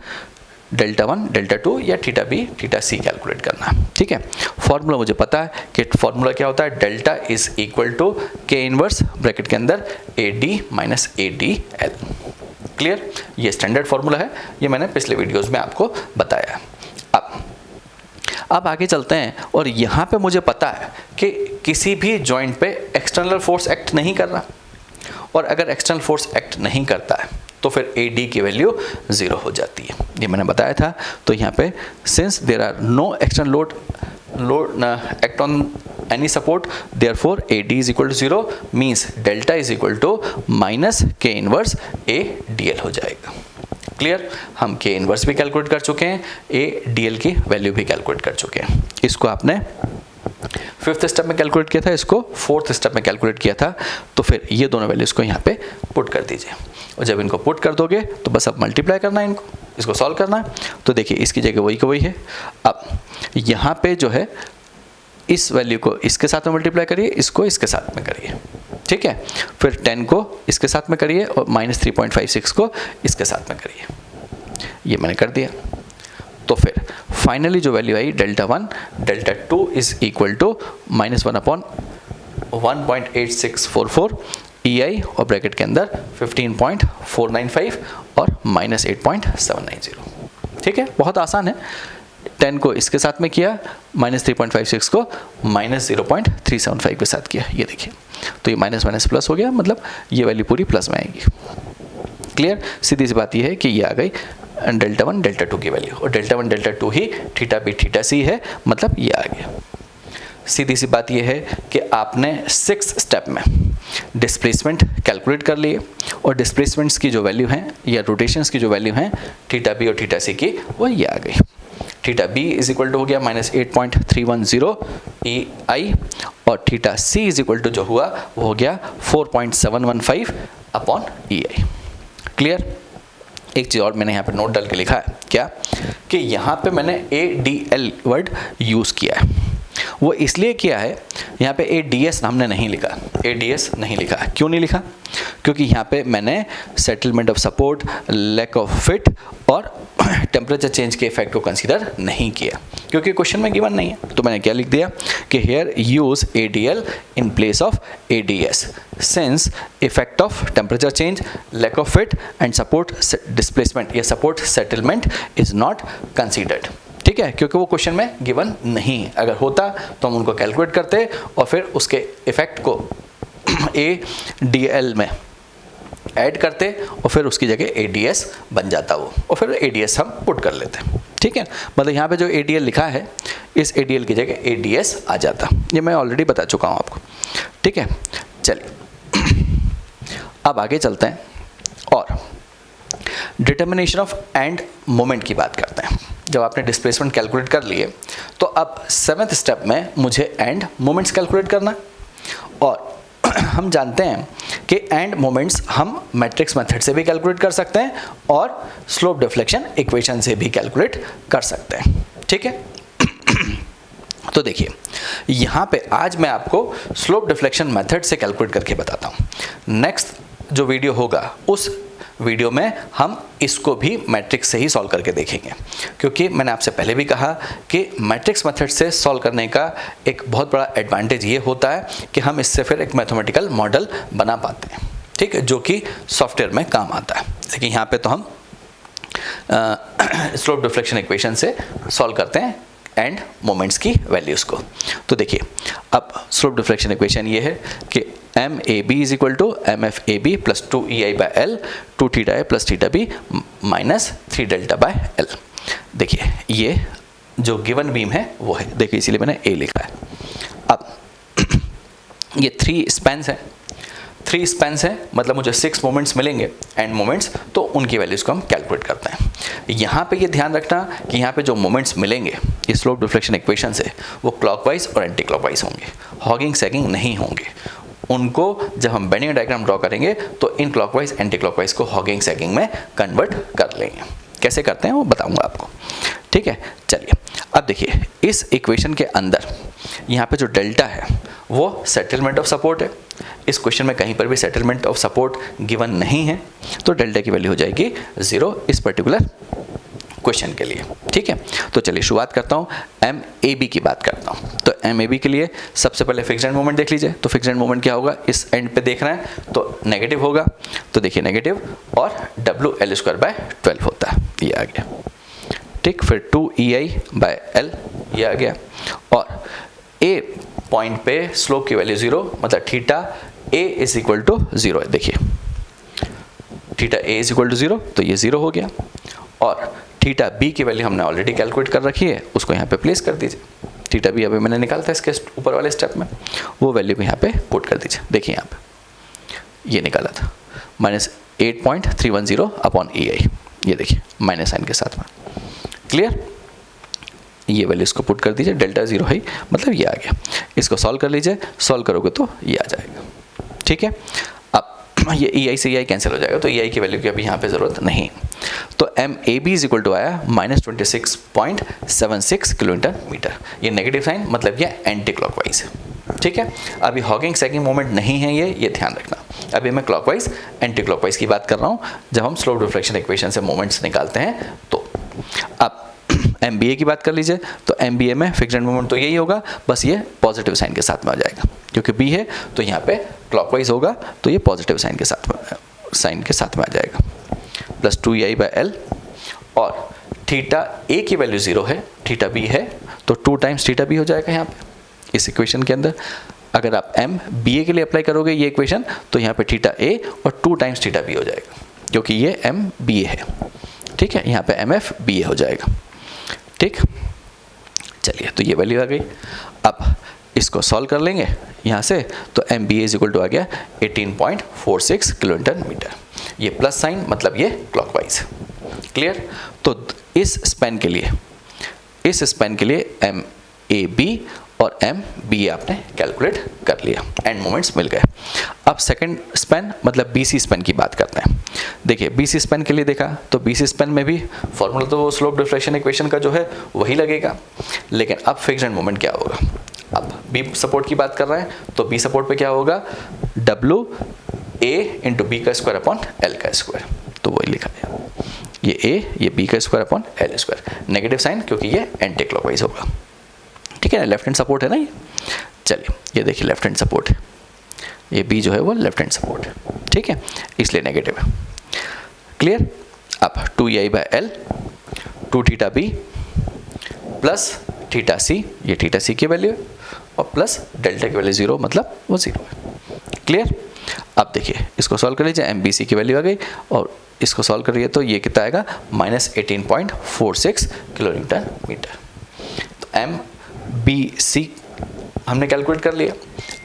Speaker 1: Δ1 Δ2 या थीटा बी थीटा सी कैलकुलेट करना है, ठीक है। फॉर्मूला मुझे पता है कि फॉर्मूला क्या होता है, डेल्टा इज इक्वल टू के इनवर्स ब्रैकेट के अंदर AD माइनस ADL। क्लियर, ये स्टैंडर्ड फॉर्मूला है, ये मैंने पिछले वीडियोस में आपको बताया। अब आगे चलते हैं, और यहाँ पे मुझे पता है कि किसी भी जॉइंट पे एक्सटर्नल फोर्स एक्ट नहीं कर रहा, और अगर एक्सटर्नल फोर्स एक्ट नहीं करता है तो फिर AD की वैल्यू 0 हो जाती है, ये मैंने बताया था। तो यहाँ पे since there are no external load act on any support, therefore AD is equal to 0 means delta is equal to minus K inverse ADL हो जाएगा। क्लियर, हम के इनवर्स भी कैलकुलेट कर चुके हैं, ADL की वैल्यू भी कैलकुलेट कर चुके हैं। इसको आपने 5th स्टेप में कैलकुलेट किया था, इसको 4th स्टेप में कैलकुलेट किया था, तो फिर ये दोनों वैल्यूज़ को यहाँ पे पुट कर दीजिए, और जब इनको पुट कर दोगे तो बस अब मल्टीप्लाई करना है, इनको इसको सॉल्व करना है। तो देखिए इसकी जगह वही का वही है। अब यहाँ पे जो है इस वैल्यू को इसके साथ में मल्टीप्लाई करिए, इसको इसके साथ में करिए, ठीक है, फिर 10 को इसके साथ में करिए और -3.56 को इसके साथ में करिए, ये मैंने कर दिया। तो फिर फाइनली जो वैल्यू आई Δ1 Δ2 इज इक्वल टू -1/1.8644 EI और ब्रैकेट के अंदर 15.495 और -8.790, ठीक है, बहुत आसान है। 10 को इसके साथ में किया, -3.56 को -0.375 के साथ किया, ये देखिए, तो ये माइनस माइनस प्लस हो गया, मतलब ये वैल्यू पूरी प्लस में आएगी। क्लियर, सीधी सी बात ये है कि ये आ गई Δ1 Δ2 की वैल्यू, और Δ1 Δ2 ही थीटा बी थीटा सी है, मतलब ये आ गया। सीधी सी बात ये है कि आपने 6th स्टेप में डिस्प्लेसमेंट कैलकुलेट कर लिए, और डिस्प्लेसमेंट्स की जो वैल्यू हैं या रोटेशंस की जो वैल्यू हैं थीटा बी और थीटा सी की, वो ये आ गई। Theta B is equal to हो गया -8.310 EI, और theta C is equal to जो हुआ वो हो गया 4.715 अपॉन EI। क्लियर, एक चीज़ और मैंने यहाँ पे नोट डाल के लिखा है, क्या कि यहाँ पे मैंने ADL वर्ड यूज़ किया है, वो इसलिए किया है, यहाँ पे ADS हमने नहीं लिखा, ADS नहीं लिखा। क्यों नहीं लिखा? क्योंकि यहाँ पे मैंने settlement of support, lack of fit और टेम्परेचर चेंज के इफेक्ट को कंसीडर नहीं किया, क्योंकि क्वेश्चन में गिवन नहीं है। तो मैंने क्या लिख दिया कि here use ADL in place of ADS since effect of temperature change, lack of fit and support displacement या support settlement is not considered. ठीक है, क्योंकि वो क्वेश्चन में गिवन नहीं है। अगर होता तो हम उनको कैलकुलेट करते और फिर उसके इफेक्ट को ADL में ऐड करते और फिर उसकी जगह ADS बन जाता वो, और फिर ADS हम पुट कर लेते। ठीक है, मतलब यहाँ पे जो ADL लिखा है, इस ADL की जगह ADS आ जाता। ये मैं ऑलरेडी बता चुका हूँ आपको। ठीक है, चलिए अब आगे चलते हैं और डिटर्मिनेशन ऑफ एंड मोमेंट की बात करते हैं। जब आपने डिस्प्लेसमेंट कैलकुलेट कर लिए तो अब 7th स्टेप में मुझे एंड मोमेंट्स कैलकुलेट करना, और हम जानते हैं कि एंड मोमेंट्स हम मैट्रिक्स मेथड से भी कैलकुलेट कर सकते हैं और स्लोप डिफ्लेक्शन इक्वेशन से भी कैलकुलेट कर सकते हैं। ठीक है, तो देखिए यहाँ पे आज मैं आपको स्लोप डिफ्लेक्शन मेथड से कैलकुलेट करके बताता हूँ। नेक्स्ट जो वीडियो होगा उस वीडियो में हम इसको भी मैट्रिक्स से ही सॉल्व करके देखेंगे, क्योंकि मैंने आपसे पहले भी कहा कि मैट्रिक्स मेथड से सॉल्व करने का एक बहुत बड़ा एडवांटेज ये होता है कि हम इससे फिर एक मैथमेटिकल मॉडल बना पाते हैं। ठीक है, जो कि सॉफ्टवेयर में काम आता है। लेकिन यहाँ पे तो हम स्लोप डिफ्लेक्शन इक्वेशन से सॉल्व करते हैं एंड मोमेंट्स की वैल्यूज़ को। तो देखिए अब स्लोप डिफ्लेक्शन इक्वेशन ये है कि MAB is equal to MFAB plus 2EI/L 2θA plus θB minus 3δ/L। देखिए ये जो गिवन बीम है वो है, देखिए इसीलिए मैंने A लिखा है। अब ये 3 स्पैन्स हैं, 3 स्पैन्स हैं, मतलब मुझे 6 मोमेंट्स मिलेंगे एंड मोमेंट्स, तो उनकी वैल्यूज़ को हम कैलकुलेट करते हैं। यहाँ पे ये ध्यान रखना कि यहाँ पे जो मोमेंट्स मिलेंगे ये स्लोप डिफ्लेक्शन इक्वेशन से, वो क्लॉकवाइज और एंटी क्लॉकवाइज होंगे, हॉगिंग सैगिंग नहीं होंगे। उनको जब हम बेनिंग डायग्राम ड्रॉ करेंगे तो इन क्लॉकवाइज एंटी क्लॉकवाइज को हॉगिंग सैगिंग में कन्वर्ट कर लेंगे। कैसे करते हैं वो बताऊंगा आपको। ठीक है, चलिए अब देखिए इस इक्वेशन के अंदर यहाँ पे जो डेल्टा है वो सेटलमेंट ऑफ सपोर्ट है। इस क्वेश्चन में कहीं पर भी सेटलमेंट ऑफ सपोर्ट गिवन नहीं है, तो डेल्टा की वैल्यू हो जाएगी 0 इस पर्टिकुलर क्वेश्चन के लिए। ठीक है, तो चलिए शुरुआत करता हूँ, MAB की बात करता हूँ। तो MAB के लिए सबसे पहले फिक्स्ड एंड मोमेंट देख लीजिए। तो फिक्स्ड एंड मोमेंट क्या होगा, इस एंड पे देख रहे हैं तो नेगेटिव होगा, तो देखिए नेगेटिव, और WL²/12 होता है, ये आ गया। ठीक, फिर 2EI/L ये आ गया, और A पॉइंट पे स्लोप की वैल्यू 0, मतलब θA इज इक्वल टू 0 है। देखिए θA इज इक्वल टू 0, तो ये 0 हो गया, और θB की वैल्यू हमने ऑलरेडी कैलकुलेट कर रखी है, उसको यहाँ पे प्लेस कर दीजिए। θB अभी मैंने निकाला था इसके ऊपर वाले स्टेप में, वो वैल्यू को यहाँ पे पुट कर दीजिए। देखिए यहाँ पे ये निकाला था -8.310/EI, ये देखिए माइनस साइन के साथ में। क्लियर, ये वैल्यू इसको पुट कर दीजिए, डेल्टा 0 है, मतलब ये आ गया। इसको सॉल्व कर लीजिए, सॉल्व करोगे तो ये आ जाएगा। ठीक है, अब ये EI से EI कैंसिल हो जाएगा, तो EI की वैल्यू की अभी यहाँ पे ज़रूरत नहीं। तो MAB इज इक्वल टू आया -26.76 किलोमीटर मीटर। ये नेगेटिव साइन, मतलब ये एंटी क्लॉकवाइज है। ठीक है, अभी हॉगिंग सैगिंग मोमेंट नहीं है ये ध्यान रखना। अभी मैं क्लॉकवाइज एंटी क्लॉकवाइज की बात कर रहा हूँ जब हम स्लोप डिफ्लेक्शन इक्वेशन से मोमेंट्स निकालते हैं। तो अब MBA की बात कर लीजिए, तो MBA में फिक्स्ड एंड मोमेंट तो यही होगा, बस ये पॉजिटिव साइन के साथ में आ जाएगा, क्योंकि B है तो यहाँ पे क्लॉकवाइज होगा, तो ये पॉजिटिव साइन के साथ में आ जाएगा, प्लस 2EI/L, और θA की वैल्यू 0 है, θB है, तो 2 टाइम्स θB हो जाएगा यहाँ पे इस इक्वेशन के अंदर। अगर आप MBA के लिए अप्लाई करोगे ये इक्वेशन, तो यहाँ पे θA और 2 टाइम्स θB हो जाएगा, क्योंकि ये MBA है। ठीक है, यहाँ पे MFBA हो जाएगा। ठीक, चलिए तो ये वैल्यू आ गई। अब इसको सॉल्व कर लेंगे यहाँ से, तो MBA इज इक्वल टू आ गया 18.46 किलोमीटर मीटर। ये प्लस साइन, मतलब ये क्लॉकवाइज। क्लियर, तो इस स्पैन के लिए MAB और MBA आपने कैलकुलेट कर लिया, एंड मोमेंट्स मिल गए। अब सेकंड स्पैन मतलब BC स्पैन की बात करते हैं। देखिए BC स्पैन के लिए देखा तो BC स्पैन में भी फॉर्मूला तो स्लोप डिफ्लेक्शन इक्वेशन का जो है वही लगेगा, लेकिन अब फिक्स्ड एंड मोमेंट क्या होगा। बी सपोर्ट की बात कर रहे हैं तो बी सपोर्ट पे क्या होगा, डब्ल्यू ए इंटू बी का स्क्वायर अपॉन एल का स्क्वायर, तो वही लिखा है, ये ए ये बी का square upon L square, negative sign क्योंकि ये एंटी क्लॉकवाइज होगा, ठीक है, लेफ्ट हैंड सपोर्ट है ना ये। चलिए ये देखिए लेफ्ट हैंड सपोर्ट है, ये बी जो है वो लेफ्ट हैंड सपोर्ट है, ठीक है, इसलिए नेगेटिव है। क्लियर। अब 2ei/l 2 theta B plus theta C, ये थीटा सी की वैल्यू है, और प्लस डेल्टा की वैल्यू 0 मतलब वो 0 है। क्लियर। अब देखिए इसको सॉल्व कर लीजिए, एम बी सी की वैल्यू आ गई और इसको सॉल्व करिए तो ये कितना आएगा, -18.46 किलो न्यूटन मीटर। तो एम बी सी हमने कैलकुलेट कर लिया।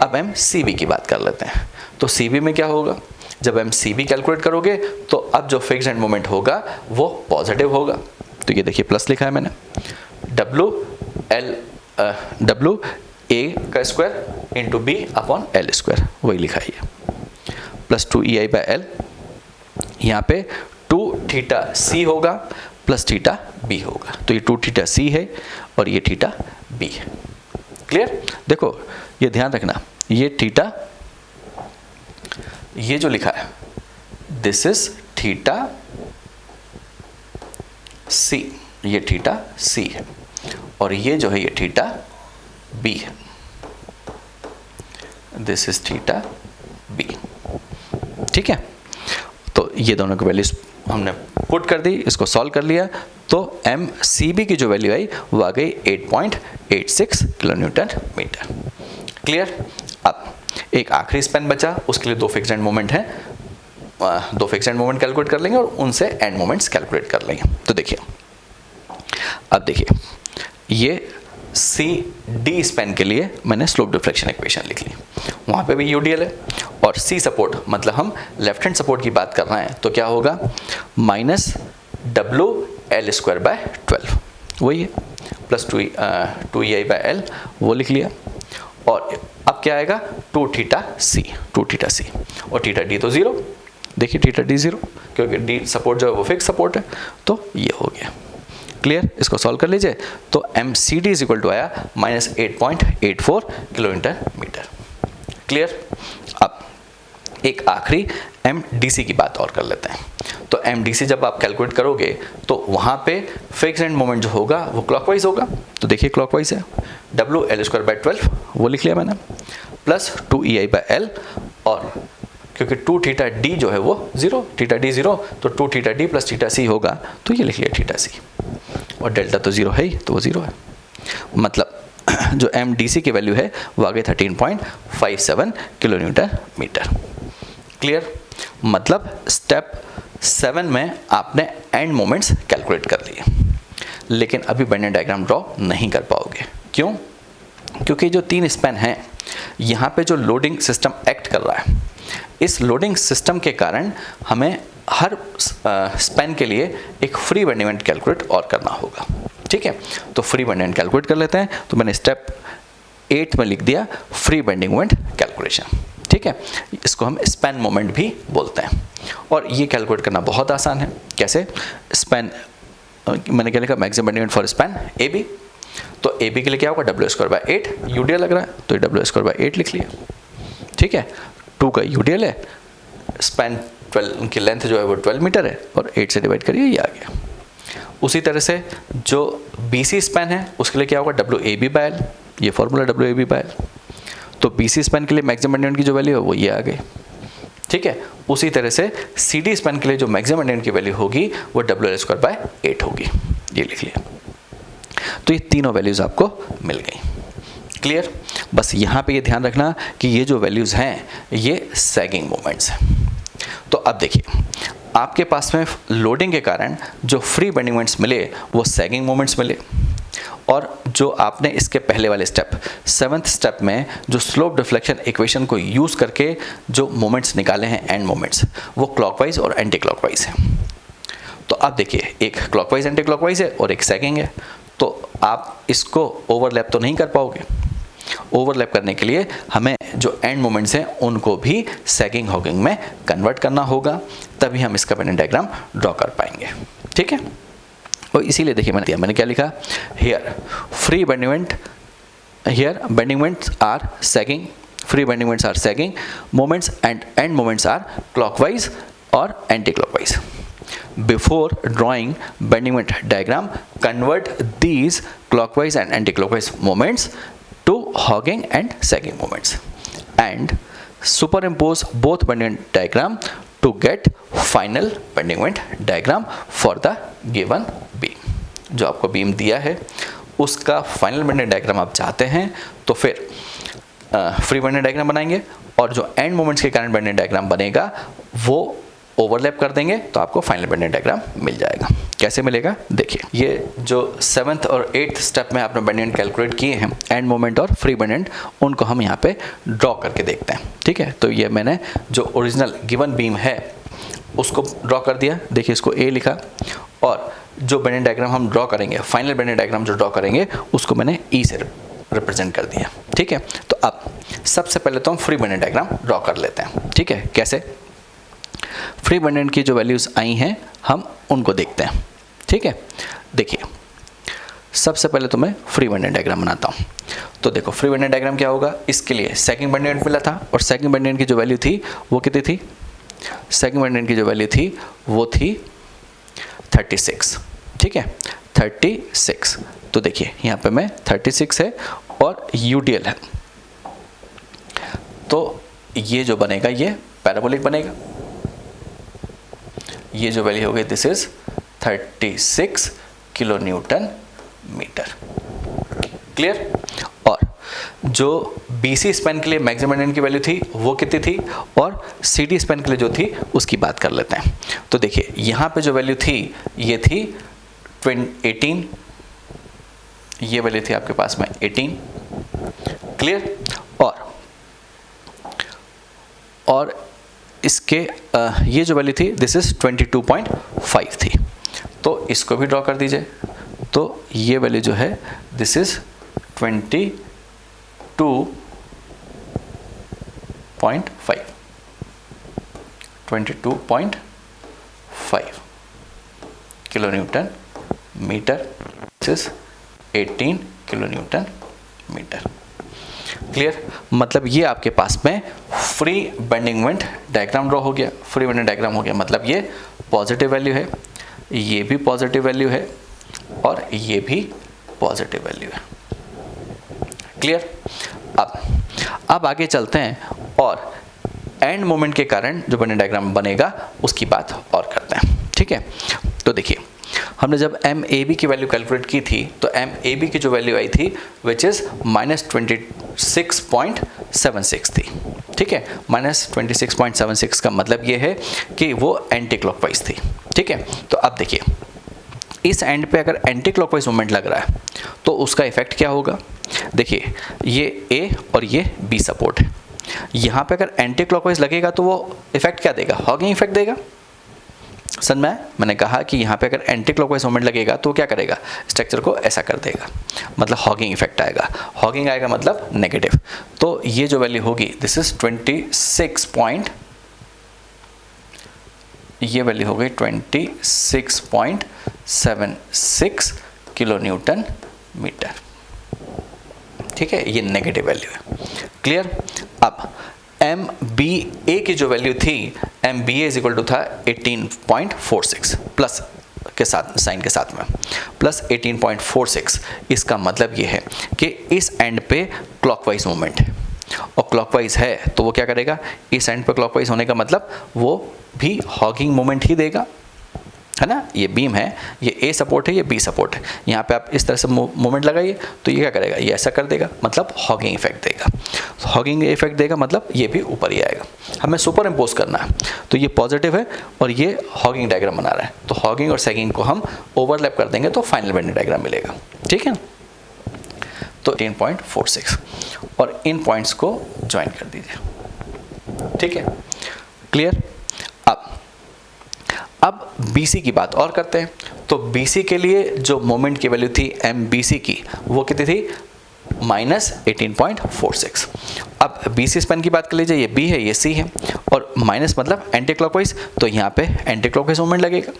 Speaker 1: अब एम सी बी की बात कर लेते हैं। तो सी बी में क्या होगा, जब एम सी बी कैलकुलेट करोगे तो अब जो फिक्स्ड एंड मोमेंट होगा वो पॉजिटिव होगा। तो ये देखिए प्लस लिखा है मैंने, डब्ल्यू ए का square into B upon L square, वही लिखा है ये, प्लस 2ei/l, यहाँ पे 2 थीटा सी होगा प्लस थीटा बी होगा, तो ये 2 थीटा सी है और ये थीटा बी है। क्लियर। देखो ये ध्यान रखना, ये थीटा, ये जो लिखा है दिस इज थीटा सी, ये थीटा सी है, और ये जो है ये थीटा बी है, दिस इज थीटा बी, ठीक है। तो ये दोनों की वैल्यूज हमने पुट कर दी, इसको सॉल्व कर लिया, तो एम सी बी की जो वैल्यू आई वो आ गई 8.86 किलो न्यूटन मीटर। क्लियर। अब एक आखिरी स्पेन बचा, उसके लिए 2 फिक्स्ड एंड मोमेंट हैं, 2 फिक्स्ड एंड मोमेंट कैलकुलेट कर लेंगे और उनसे एंड मोमेंट्स कैलकुलेट कर लेंगे। तो देखिए अब देखिए ये सी डी स्पेन के लिए मैंने स्लोप डिफ्लेक्शन इक्वेशन लिख ली, वहाँ पे भी यूडीएल है, और सी सपोर्ट मतलब हम लेफ्ट हैंड सपोर्ट की बात कर रहे हैं तो क्या होगा, -WL²/12 वही है, प्लस 2ei/l वो लिख लिया, और अब क्या आएगा 2 थीटा सी और थीटा डी तो 0, देखिए थीटा डी 0 क्योंकि डी सपोर्ट जो है वो फिक्स सपोर्ट है, तो ये हो गया। क्लियर। इसको सॉल्व कर लीजिए तो M C D is equal to आया -8.84 किलो न्यूटन मीटर। क्लियर। अब एक आखिरी एम डी सी की बात और कर लेते हैं। तो एम डी सी जब आप कैलकुलेट करोगे तो वहाँ पे फिक्स्ड एंड मोमेंट जो होगा वो क्लॉकवाइज होगा, तो देखिए क्लॉकवाइज है, WL²/12 वो लिख लिया मैंने, प्लस 2ei/l, और क्योंकि 2 थीटा डी जो है वो 0, थीटा डी 0, तो 2 थीटा डी प्लस थीटा सी होगा, तो ये लिख लिया थीटा सी, और डेल्टा तो 0 है ही, तो वो 0 है, मतलब जो एम डी सी की वैल्यू है वो आ गई 13.57 किलो न्यूटन मीटर। क्लियर। मतलब स्टेप 7 में आपने एंड मोमेंट्स कैलकुलेट कर लिए, लेकिन अभी बेंडिंग डायग्राम ड्रॉ नहीं कर पाओगे। क्यों? क्योंकि जो 3 स्पैन हैं यहाँ पे जो लोडिंग सिस्टम एक्ट कर रहा है, इस लोडिंग सिस्टम के कारण हमें हर स्पैन के लिए एक फ्री बेंडिंग मोमेंट कैलकुलेट और करना होगा। ठीक है, तो फ्री बेंडिंग मोमेंट कैलकुलेट कर लेते हैं। तो मैंने स्टेप 8 में लिख दिया फ्री बेंडिंग मोमेंट कैलकुलेशन। ठीक है, इसको हम स्पैन मोमेंट भी बोलते हैं, और ये कैलकुलेट करना बहुत आसान है। कैसे? स्पैन मैंने क्या लिखा, maximum bending moment for span A B, तो ए बी के लिए क्या होगा, W²/8 यूडीएल लग रहा है, तो ये W²/8 लिख लिया। ठीक है, 2 का यूडीएल है, स्पैन 12 उनकी लेंथ जो है वो 12 मीटर है, और 8 से डिवाइड करिए, ये आ गया। उसी तरह से जो BC स्पैन है उसके लिए क्या होगा, WAB/L, ये फॉर्मूला WAB/L, तो BC स्पैन के लिए मैक्सिमम बेंडिंग मोमेंट की जो वैल्यू है वो ये आ गई। ठीक है, उसी तरह से CD स्पैन के लिए जो मैक्सिमम बेंडिंग मोमेंट की वैल्यू होगी वो WL²/8 होगी, ये लिख लिया। तो ये तीनों वैल्यूज़ आपको मिल गई। क्लियर? बस यहाँ पे ये ध्यान रखना कि ये जो वैल्यूज़ हैं ये सैगिंग मोमेंट्स हैं। तो अब देखिए, आपके पास में लोडिंग के कारण जो फ्री बेंडिंग मोमेंट्स मिले वो सैगिंग मोमेंट्स मिले, और जो आपने इसके पहले वाले स्टेप 7th स्टेप में जो स्लोप डिफ्लेक्शन इक्वेशन को यूज़ करके जो मोमेंट्स निकाले हैं एंड मोमेंट्स, वो क्लॉकवाइज और एंटी क्लॉकवाइज है। तो अब देखिए, एक क्लॉकवाइज एंटी क्लॉकवाइज है और एक सैगिंग है, तो आप इसको ओवरलैप तो नहीं कर पाओगे। ओवरलैप करने के लिए हमें जो एंड मोमेंट्स हैं उनको भी सैगिंग हॉगिंग में कन्वर्ट करना होगा, तभी हम इसका बेंडिंग डायग्राम ड्रॉ कर पाएंगे। ठीक है, और इसीलिए देखिए मैंने क्या लिखा, here free bending moment here bending moments are sagging, free bending moments are sagging moments, and end moments are clockwise or anti-clockwise. Before drawing bending moment diagram, convert these clockwise and anti-clockwise moments to hogging and sagging moments and superimpose both bending moment diagram to get final bending moment diagram for the given beam. जो आपको beam दिया है उसका final bending diagram आप चाहते हैं तो फिर फ्री बेंडिंग डायग्राम बनाएंगे और जो एंड मोमेंट्स के कारण बेंडिंग डायग्राम बनेगा वो ओवरलैप कर देंगे तो आपको फाइनल बेंडिंग डायग्राम मिल जाएगा। कैसे मिलेगा देखिए, ये जो 7th और 8th स्टेप में आपने बेंडिंग कैलकुलेट किए हैं एंड मोमेंट और फ्री बेंडिंग, उनको हम यहाँ पे ड्रॉ करके देखते हैं। ठीक है, तो ये मैंने जो ओरिजिनल गिवन बीम है उसको ड्रॉ कर दिया। देखिए इसको ए लिखा और जो बेंडिंग डायग्राम हम ड्रॉ करेंगे, फाइनल बेंडिंग डायग्राम जो ड्रॉ करेंगे उसको मैंने ई से रिप्रेजेंट कर दिया। ठीक है, तो अब सबसे पहले तो हम फ्री बेंडिंग डायग्राम ड्रॉ कर लेते हैं। ठीक है, कैसे? फ्री बेंडिंग की जो वैल्यूज़ आई हैं हम उनको देखते हैं। ठीक है, देखिए सबसे पहले तो मैं फ्री बेंडिंग डायग्राम बनाता हूँ। तो देखो फ्री बेंडिंग डायग्राम क्या होगा, इसके लिए सेकंड बेंडिंग मिला था और सेकंड बेंडिंग की जो वैल्यू थी वो कितनी थी? सेकंड बेंडिंग की जो वैल्यू थी वो थी 36। ठीक है, 36। तो देखिए यहाँ पे मैं 36 है और यूडीएल है, तो ये जो बनेगा ये पैराबोलिक बनेगा। ये जो वैल्यू हो गई this is 36 kilo newton metre. Clear? और जो बीसी स्पैन के लिए मैक्सिमम बेंडिंग की वैल्यू थी वो कितनी थी और सीडी स्पैन के लिए जो थी उसकी बात कर लेते हैं। तो देखिए यहाँ पे जो वैल्यू थी ये थी 18, ये वैल्यू थी आपके पास में 18। क्लियर? और इसके ये जो वैल्यू थी दिस इज 22.5 थी, तो इसको भी ड्रॉ कर दीजिए। तो ये वैल्यू जो है this is 22.5 kilo newton metre, this is 18 kilo newton metre. Clear? मतलब ये आपके पास में free bending moment diagram draw हो गया। फ्री बेंडिंग डायग्राम हो गया मतलब ये पॉजिटिव वैल्यू है, ये भी पॉजिटिव वैल्यू है और ये भी पॉजिटिव वैल्यू है। क्लियर? अब आगे चलते हैं और एंड मोमेंट के कारण जो बेंडिंग डायग्राम बनेगा उसकी बात और करते हैं। ठीक है, तो देखिए हमने जब एम ए बी की वैल्यू कैलकुलेट की थी तो एम ए बी की जो वैल्यू आई थी विच इज़ -26.76 थी। ठीक है, -26.76 का मतलब ये है कि वो एंटी क्लॉकवाइज थी। ठीक है, तो अब देखिए इस एंड पे अगर एंटी क्लॉकवाइज मोमेंट लग रहा है तो उसका इफेक्ट क्या होगा? देखिए ये ए और ये बी सपोर्ट है, यहाँ पे अगर एंटी क्लॉकवाइज लगेगा तो वो इफेक्ट क्या देगा? हॉगिंग इफेक्ट देगा। समझ में? मैंने कहा कि यहाँ पे अगर एंटी क्लॉकवाइज मोमेंट लगेगा तो क्या करेगा? स्ट्रक्चर को ऐसा कर देगा, मतलब हॉगिंग इफेक्ट आएगा। हॉगिंग आएगा मतलब नेगेटिव। तो ये जो वैल्यू होगी this is 26.76 kilo newton metre. ठीक है, ये नेगेटिव वैल्यू है। क्लियर? अब एम बी ए की जो वैल्यू थी M B A is equal to था 18.46 प्लस के साथ साइन के साथ में प्लस 18.46। इसका मतलब ये है कि इस एंड पे क्लॉकवाइज मूवमेंट है और क्लॉकवाइज है तो वो क्या करेगा? इस एंड पे क्लॉकवाइज होने का मतलब वो भी हॉगिंग मूवमेंट ही देगा, है ना? ये बीम है, ये ए सपोर्ट है, ये बी सपोर्ट है। यहाँ पे आप इस तरह से मूवमेंट लगाइए तो ये क्या करेगा? ये ऐसा कर देगा, मतलब हॉगिंग इफेक्ट देगा। हॉगिंग इफेक्ट देगा मतलब ये भी ऊपर ही आएगा। हमें सुपर इम्पोज करना है तो ये पॉजिटिव है और ये हॉगिंग डायग्राम बना रहा है, तो हॉगिंग और सैगिंग को हम ओवरलैप कर देंगे तो फाइनल बेंडिंग डायग्राम मिलेगा। ठीक है, तो 18.46 और इन पॉइंट्स को ज्वाइन कर दीजिए। ठीक है, क्लियर? अब BC की बात और करते हैं। तो BC के लिए जो मोमेंट की वैल्यू थी MBC की वो कितनी थी? -18.46। अब BC स्पैन की बात कर लीजिए, ये B है ये C है और माइनस मतलब एंटी क्लॉकवाइज, तो यहाँ पे एंटी क्लॉकवाइज मोमेंट लगेगा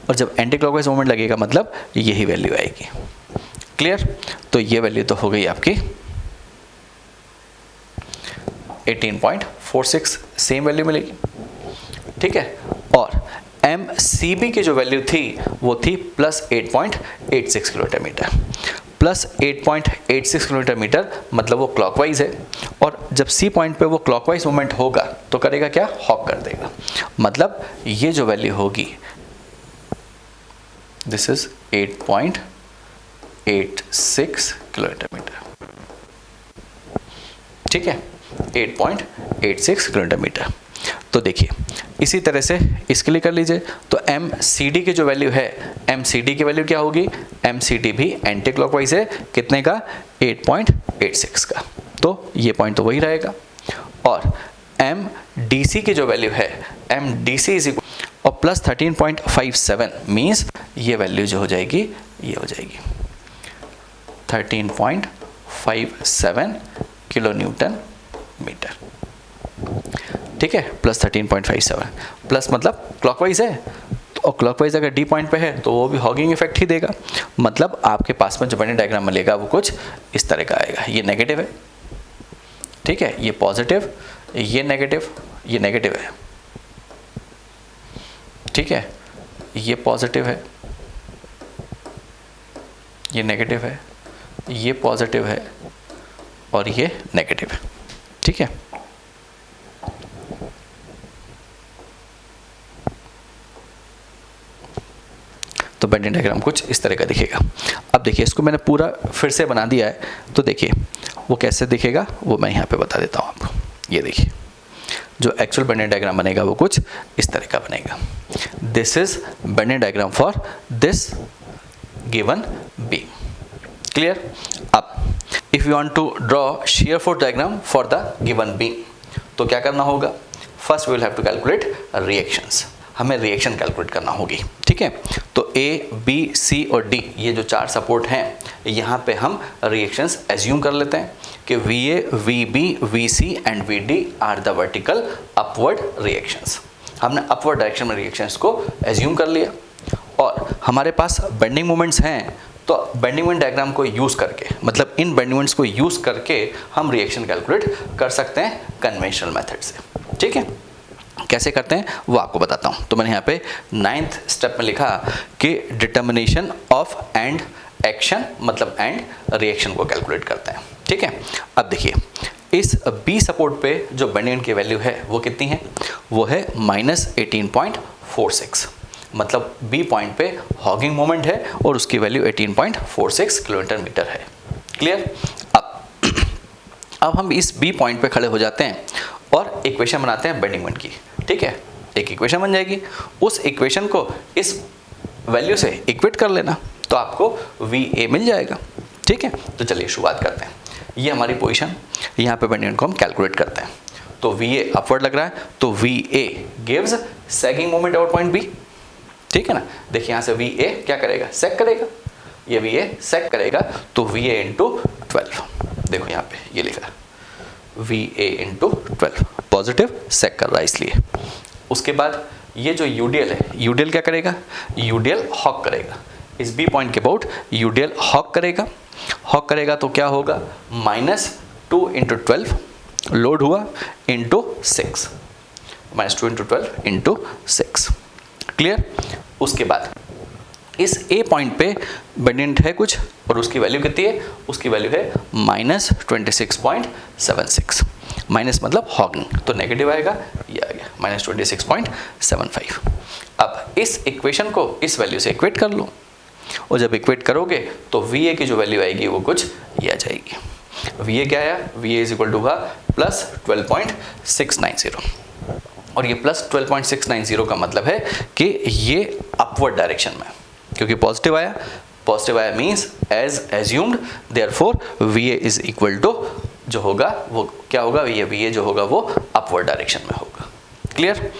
Speaker 1: और जब एंटी क्लॉकवाइज मोमेंट लगेगा मतलब यही वैल्यू आएगी। क्लियर? तो ये वैल्यू तो हो गई आपकी 18.46 सेम वैल्यू मिलेगी, ठीक है। और MCB की जो वैल्यू थी वो थी plus 8.86 kilometre metre. Plus 8.86 kilometre metre मतलब वो क्लॉकवाइज है, और जब C पॉइंट पे वो क्लॉकवाइज मूवमेंट होगा तो करेगा क्या, हॉक कर देगा। मतलब ये जो वैल्यू होगी, दिस इज 8.86 किलोमीटर मीटर, ठीक है, 8.86 किलोमीटर मीटर। तो देखिए इसी तरह से इसके लिए कर लीजिए। तो MCD की जो वैल्यू है, MCD की वैल्यू क्या होगी, MCD भी एंटी क्लॉकवाइज है, कितने का, 8.86 का, तो ये पॉइंट तो वही रहेगा। और MDC की जो वैल्यू है, MDC इज इक्वल और प्लस 13.57 मीन्स ये वैल्यू जो हो जाएगी, ये हो जाएगी 13.57 किलो न्यूटन मीटर, ठीक है, प्लस 13.57 प्लस मतलब क्लॉकवाइज है, और क्लॉकवाइज अगर डी पॉइंट पे है तो वो भी हॉगिंग इफेक्ट ही देगा। मतलब आपके पास में जो बने डायग्राम मिलेगा वो कुछ इस तरह का आएगा। ये नेगेटिव है, ठीक है, ये पॉजिटिव, ये नेगेटिव, ये नेगेटिव है, ठीक है, ये पॉजिटिव है, ये नेगेटिव है, ये पॉजिटिव है और ये नेगेटिव है, ठीक है। तो बेंडिंग डायग्राम कुछ इस तरह का दिखेगा। अब देखिए इसको मैंने पूरा फिर से बना दिया है, तो देखिए वो कैसे दिखेगा वो मैं यहाँ पे बता देता हूँ आपको। ये देखिए जो एक्चुअल बेंडिंग डायग्राम बनेगा वो कुछ इस तरह का बनेगा। This is bending diagram for this given beam, clear. अब if you want to draw shear force diagram for the given beam, तो क्या करना होगा, first we will have to calculate reactions, हमें रिएक्शन कैलकुलेट करना होगी, ठीक है। तो A, B, C और D ये जो चार सपोर्ट हैं, यहाँ पे हम रिएक्शंस एज्यूम कर लेते हैं कि VA, VB, VC and VD are the vertical upward reactions. हमने अपवर्ड डायरेक्शन में रिएक्शंस को एज्यूम कर लिया, और हमारे पास बेंडिंग मोमेंट्स हैं, तो बेंडिंग मोमेंट डायग्राम को यूज़ करके, मतलब इन बेंडिंग मोमेंट्स को यूज़ करके हम रिएक्शन कैलकुलेट कर सकते हैं कन्वेंशनल मेथड से, ठीक है। कैसे करते हैं वो आपको बताता हूँ। तो मैंने यहाँ पे 9th स्टेप में लिखा कि डिटर्मिनेशन ऑफ एंड एक्शन, मतलब एंड रिएक्शन को कैलकुलेट करते हैं, ठीक है। अब देखिए इस बी सपोर्ट पे जो बेंडिंग की वैल्यू है वो कितनी है, वो है -18.46, मतलब बी पॉइंट पे हॉगिंग मोमेंट है और उसकी वैल्यू 18.46 किलोमीटर मीटर है, क्लियर। अब हम इस बी पॉइंट पे खड़े हो जाते हैं और इक्वेशन बनाते हैं बेंडिंग मोमेंट की, ठीक है। एक इक्वेशन बन जाएगी, उस इक्वेशन को इस वैल्यू से इक्वेट कर लेना तो आपको VA मिल जाएगा, ठीक है। तो चलिए शुरुआत करते हैं। ये हमारी पोजीशन, यहाँ पे बेंडिंग मोमेंट को हम कैलकुलेट करते हैं। तो VA अपवर्ड लग रहा है, तो VA gives sagging moment over point B, ठीक है ना। देखिए यहाँ से VA क्या करेगा, सेक करेगा, ये VA सेक करेगा, तो VA इंटू 12, देखो यहाँ पे ये लिखा है VA इंटू 12, पॉजिटिव सेक कर रहा है इसलिए। उसके बाद ये जो UDL है, UDL क्या करेगा, UDL हॉक करेगा, इस B पॉइंट के अबाउट UDL हॉक करेगा, हॉक करेगा तो क्या होगा, -2 इंटू 12 लोड हुआ इंटू 6, -2 इंटू 12 इंटू 6, क्लियर। उसके बाद इस A पॉइंट पे बेंडिंग है कुछ और उसकी वैल्यू कितनी है, उसकी वैल्यू है -26.76, माइनस मतलब हॉगिंग, तो नेगेटिव आएगा, ये आ गया -26.75। अब इस इक्वेशन को इस वैल्यू से इक्वेट कर लो, और जब इक्वेट करोगे तो VA की जो वैल्यू आएगी वो कुछ ये आ जाएगी। VA क्या आया, VA इज इक्वल टू होगा +12.690, और ये +12.690 का मतलब है कि ये अपवर्ड डायरेक्शन में, क्योंकि पॉजिटिव आया means as assumed, therefore VA is equal to जो होगा वो क्या होगा, ये VA जो होगा वो अपवर्ड डायरेक्शन में होगा, क्लियर।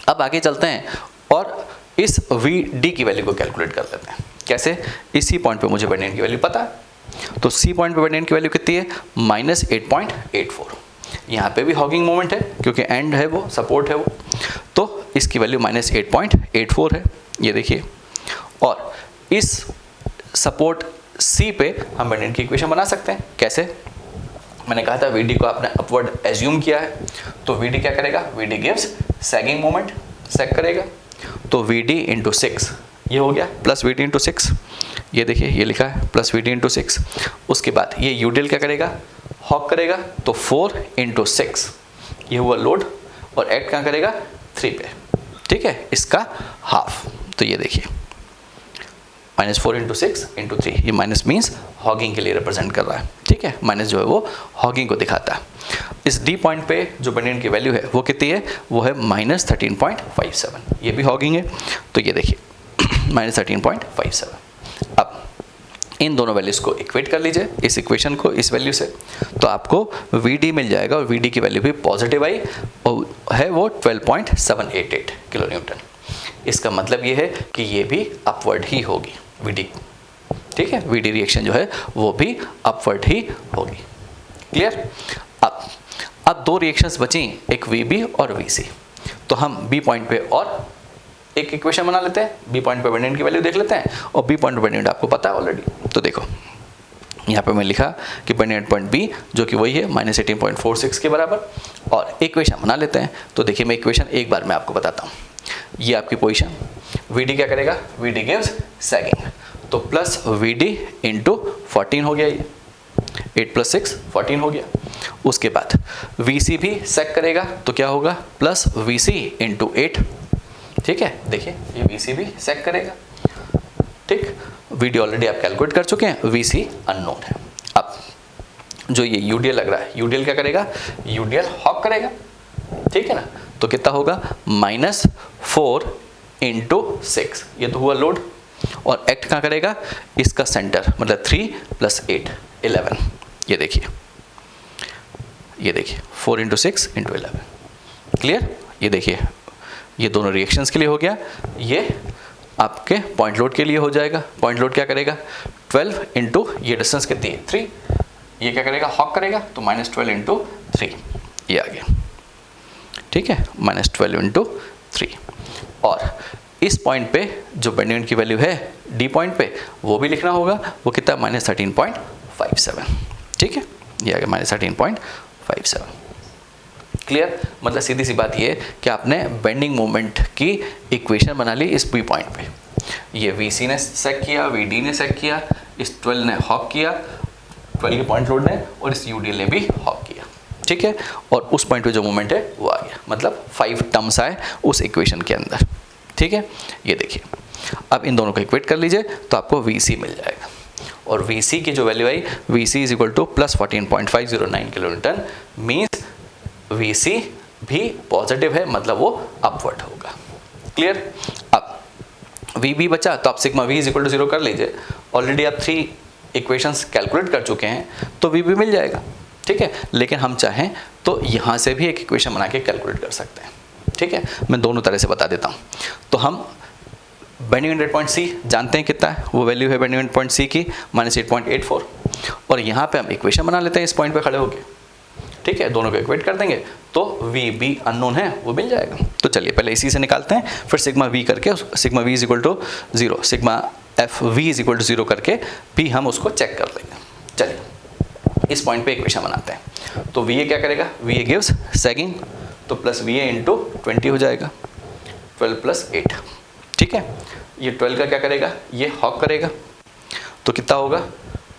Speaker 1: अब आगे चलते हैं और इस VD की वैल्यू को कैलकुलेट कर लेते हैं। कैसे, इसी पॉइंट पे मुझे बेंडिंग की वैल्यू पता है, तो C पॉइंट पे बेंडिंग की वैल्यू कितनी है, -8.84, यहाँ पे भी हॉगिंग मोमेंट है क्योंकि एंड है वो, सपोर्ट है वो, तो इसकी वैल्यू -8.84 है, ये देखिए। और इस सपोर्ट C पे हम बेंडिंग की इक्वेशन बना सकते हैं, कैसे, मैंने कहा था वीडी को आपने अपवर्ड एज्यूम किया है, तो वीडी क्या करेगा, वीडी गिव्स सैगिंग मोमेंट, सैग करेगा, तो वीडी इंटू 6 ये हो गया प्लस वीडी इंटू 6, ये देखिए ये लिखा है प्लस वीडी इंटू 6। उसके बाद ये यूडीएल क्या करेगा, हॉक करेगा, तो 4 इंटू 6 ये हुआ लोड, और एक्ट कहाँ करेगा, 3 पे, ठीक है, इसका हाफ। तो ये देखिए -4 इंटू 6 इंटू 3, ये माइनस मीन्स हॉगिंग के लिए रिप्रेजेंट कर रहा है, ठीक है, माइनस जो है वो हॉगिंग को दिखाता है। इस डी पॉइंट पे जो बेंडियन की वैल्यू है वो कितनी है, वो है -13.57, ये भी हॉगिंग है, तो ये देखिए -13.57। अब इन दोनों वैल्यूज़ को इक्वेट कर लीजिए, इस इक्वेशन को इस वैल्यू से, तो आपको वीडी मिल जाएगा, और वीडी की वैल्यू भी पॉजिटिव आई और है वो 12.788 किलो न्यूटन। इसका मतलब ये है कि ये भी अपवर्ड ही होगी वीडी, ठीक है, वीडी रिएक्शन जो है वो भी अपवर्ड ही होगी। क्लियर। अब दो रिएक्शंस बची, एक वीबी और वीसी, तो हम बी पॉइंट पे और एक इक्वेशन बना लेते हैं, बी पॉइंट पे बेंडियन की वैल्यू देख लेते हैं, और बी पॉइंट पे बेंडियन आपको पता है ऑलरेडी। तो देखो यहाँ पे मैं लिखा कि बेंडियन पॉइंट बी जो कि वही है -18.46 के बराबर, और इक्वेशन बना लेते हैं। तो देखिए मैं इक्वेशन एक बार मैं आपको बताता हूँ, ये आपकी पोजीशन, वीडी क्या करेगा, वीडी गिव्स सैगिंग, तो प्लस वीडी इंटू 14 हो गया, ये 8 + 6 14 हो गया। उसके बाद वीसी भी सैग करेगा, तो क्या होगा, प्लस वीसी इंटू 8, ठीक है, देखिए ये वीसी भी सैग करेगा, ठीक, वीडी ऑलरेडी आप कैलकुलेट कर चुके हैं, वीसी अननोन है। अब जो ये यूडीएल लग रहा है, यूडीएल क्या करेगा, यूडीएल हॉक करेगा, ठीक है ना, तो कितना होगा, -4 इंटू 6, ये तो हुआ लोड, और एक्ट कहाँ करेगा, इसका सेंटर, मतलब 3 + 8 11, ये देखिए 4 इंटू 6 इंटू 11। क्लियर। ये देखिए ये दोनों रिएक्शंस के लिए हो गया, ये आपके पॉइंट लोड के लिए हो जाएगा। पॉइंट लोड क्या करेगा, 12 इंटू ये डिस्टेंस कितनी है 3, ये क्या करेगा, हॉक करेगा, तो -12 इंटू 3 ये आ गया, ठीक है, -12 इंटू 3। और इस पॉइंट पे जो बेंडियन की वैल्यू है डी पॉइंट पे वो भी लिखना होगा, वो कितना, -13.57, ठीक है, ये आ गया -13.57। क्लियर। मतलब सीधी सी बात ये कि आपने बेंडिंग मोमेंट की इक्वेशन बना ली इस बी पॉइंट पे, ये वीसी ने सेक किया, वीडी ने सेक किया, इस 12 ने हॉक किया, 12 के पॉइंट लोड ने, और इस यूडीएल ने भी हॉक किया, ठीक है, और उस पॉइंट पे जो मोमेंट है वो आ गया, मतलब 5 टर्म्स आए उस इक्वेशन के अंदर, ठीक है। ये देखिए अब इन दोनों को इक्वेट कर लीजिए तो आपको वीसी मिल जाएगा, और वीसी की जो वैल्यू आई, VC is equal to +14.509 kilo newton, means VC भी पॉजिटिव है, मतलब वो अपवर्ड होगा। क्लियर। अब वीबी बचा, तो आप sigma V is equal to 0 कर लीजिए, ऑलरेडी आप 3 इक्वेशंस कैलकुलेट कर चुके हैं, तो वीबी मिल जाएगा, ठीक है। लेकिन हम चाहें तो यहाँ से भी एक इक्वेशन बना के कैलकुलेट कर सकते हैं, ठीक है, मैं दोनों तरह से बता देता हूँ। तो हम बेंडिंग एंड पॉइंट सी जानते हैं कितना है, वो वैल्यू है बेंडिंग एंड पॉइंट सी की -8.84, और यहाँ पे हम इक्वेशन बना लेते हैं इस पॉइंट पे खड़े होके, ठीक है, दोनों को इक्वेट कर देंगे तो वी बी अननोन है वो मिल जाएगा। तो चलिए पहले इसी से निकालते हैं, फिर सिग्मा वी करके sigma V is equal to 0, sigma F V is equal to 0 करके भी हम उसको चेक कर लेंगे। चलिए इस पॉइंट पे इक्वेशन बनाते हैं। तो वी ए क्या करेगा, वी ए गिव्स सैगिंग, तो प्लस वी ए इंटू 20 हो जाएगा, 12 + 8, ठीक है। ये 12 का क्या करेगा, ये हॉक करेगा, तो कितना होगा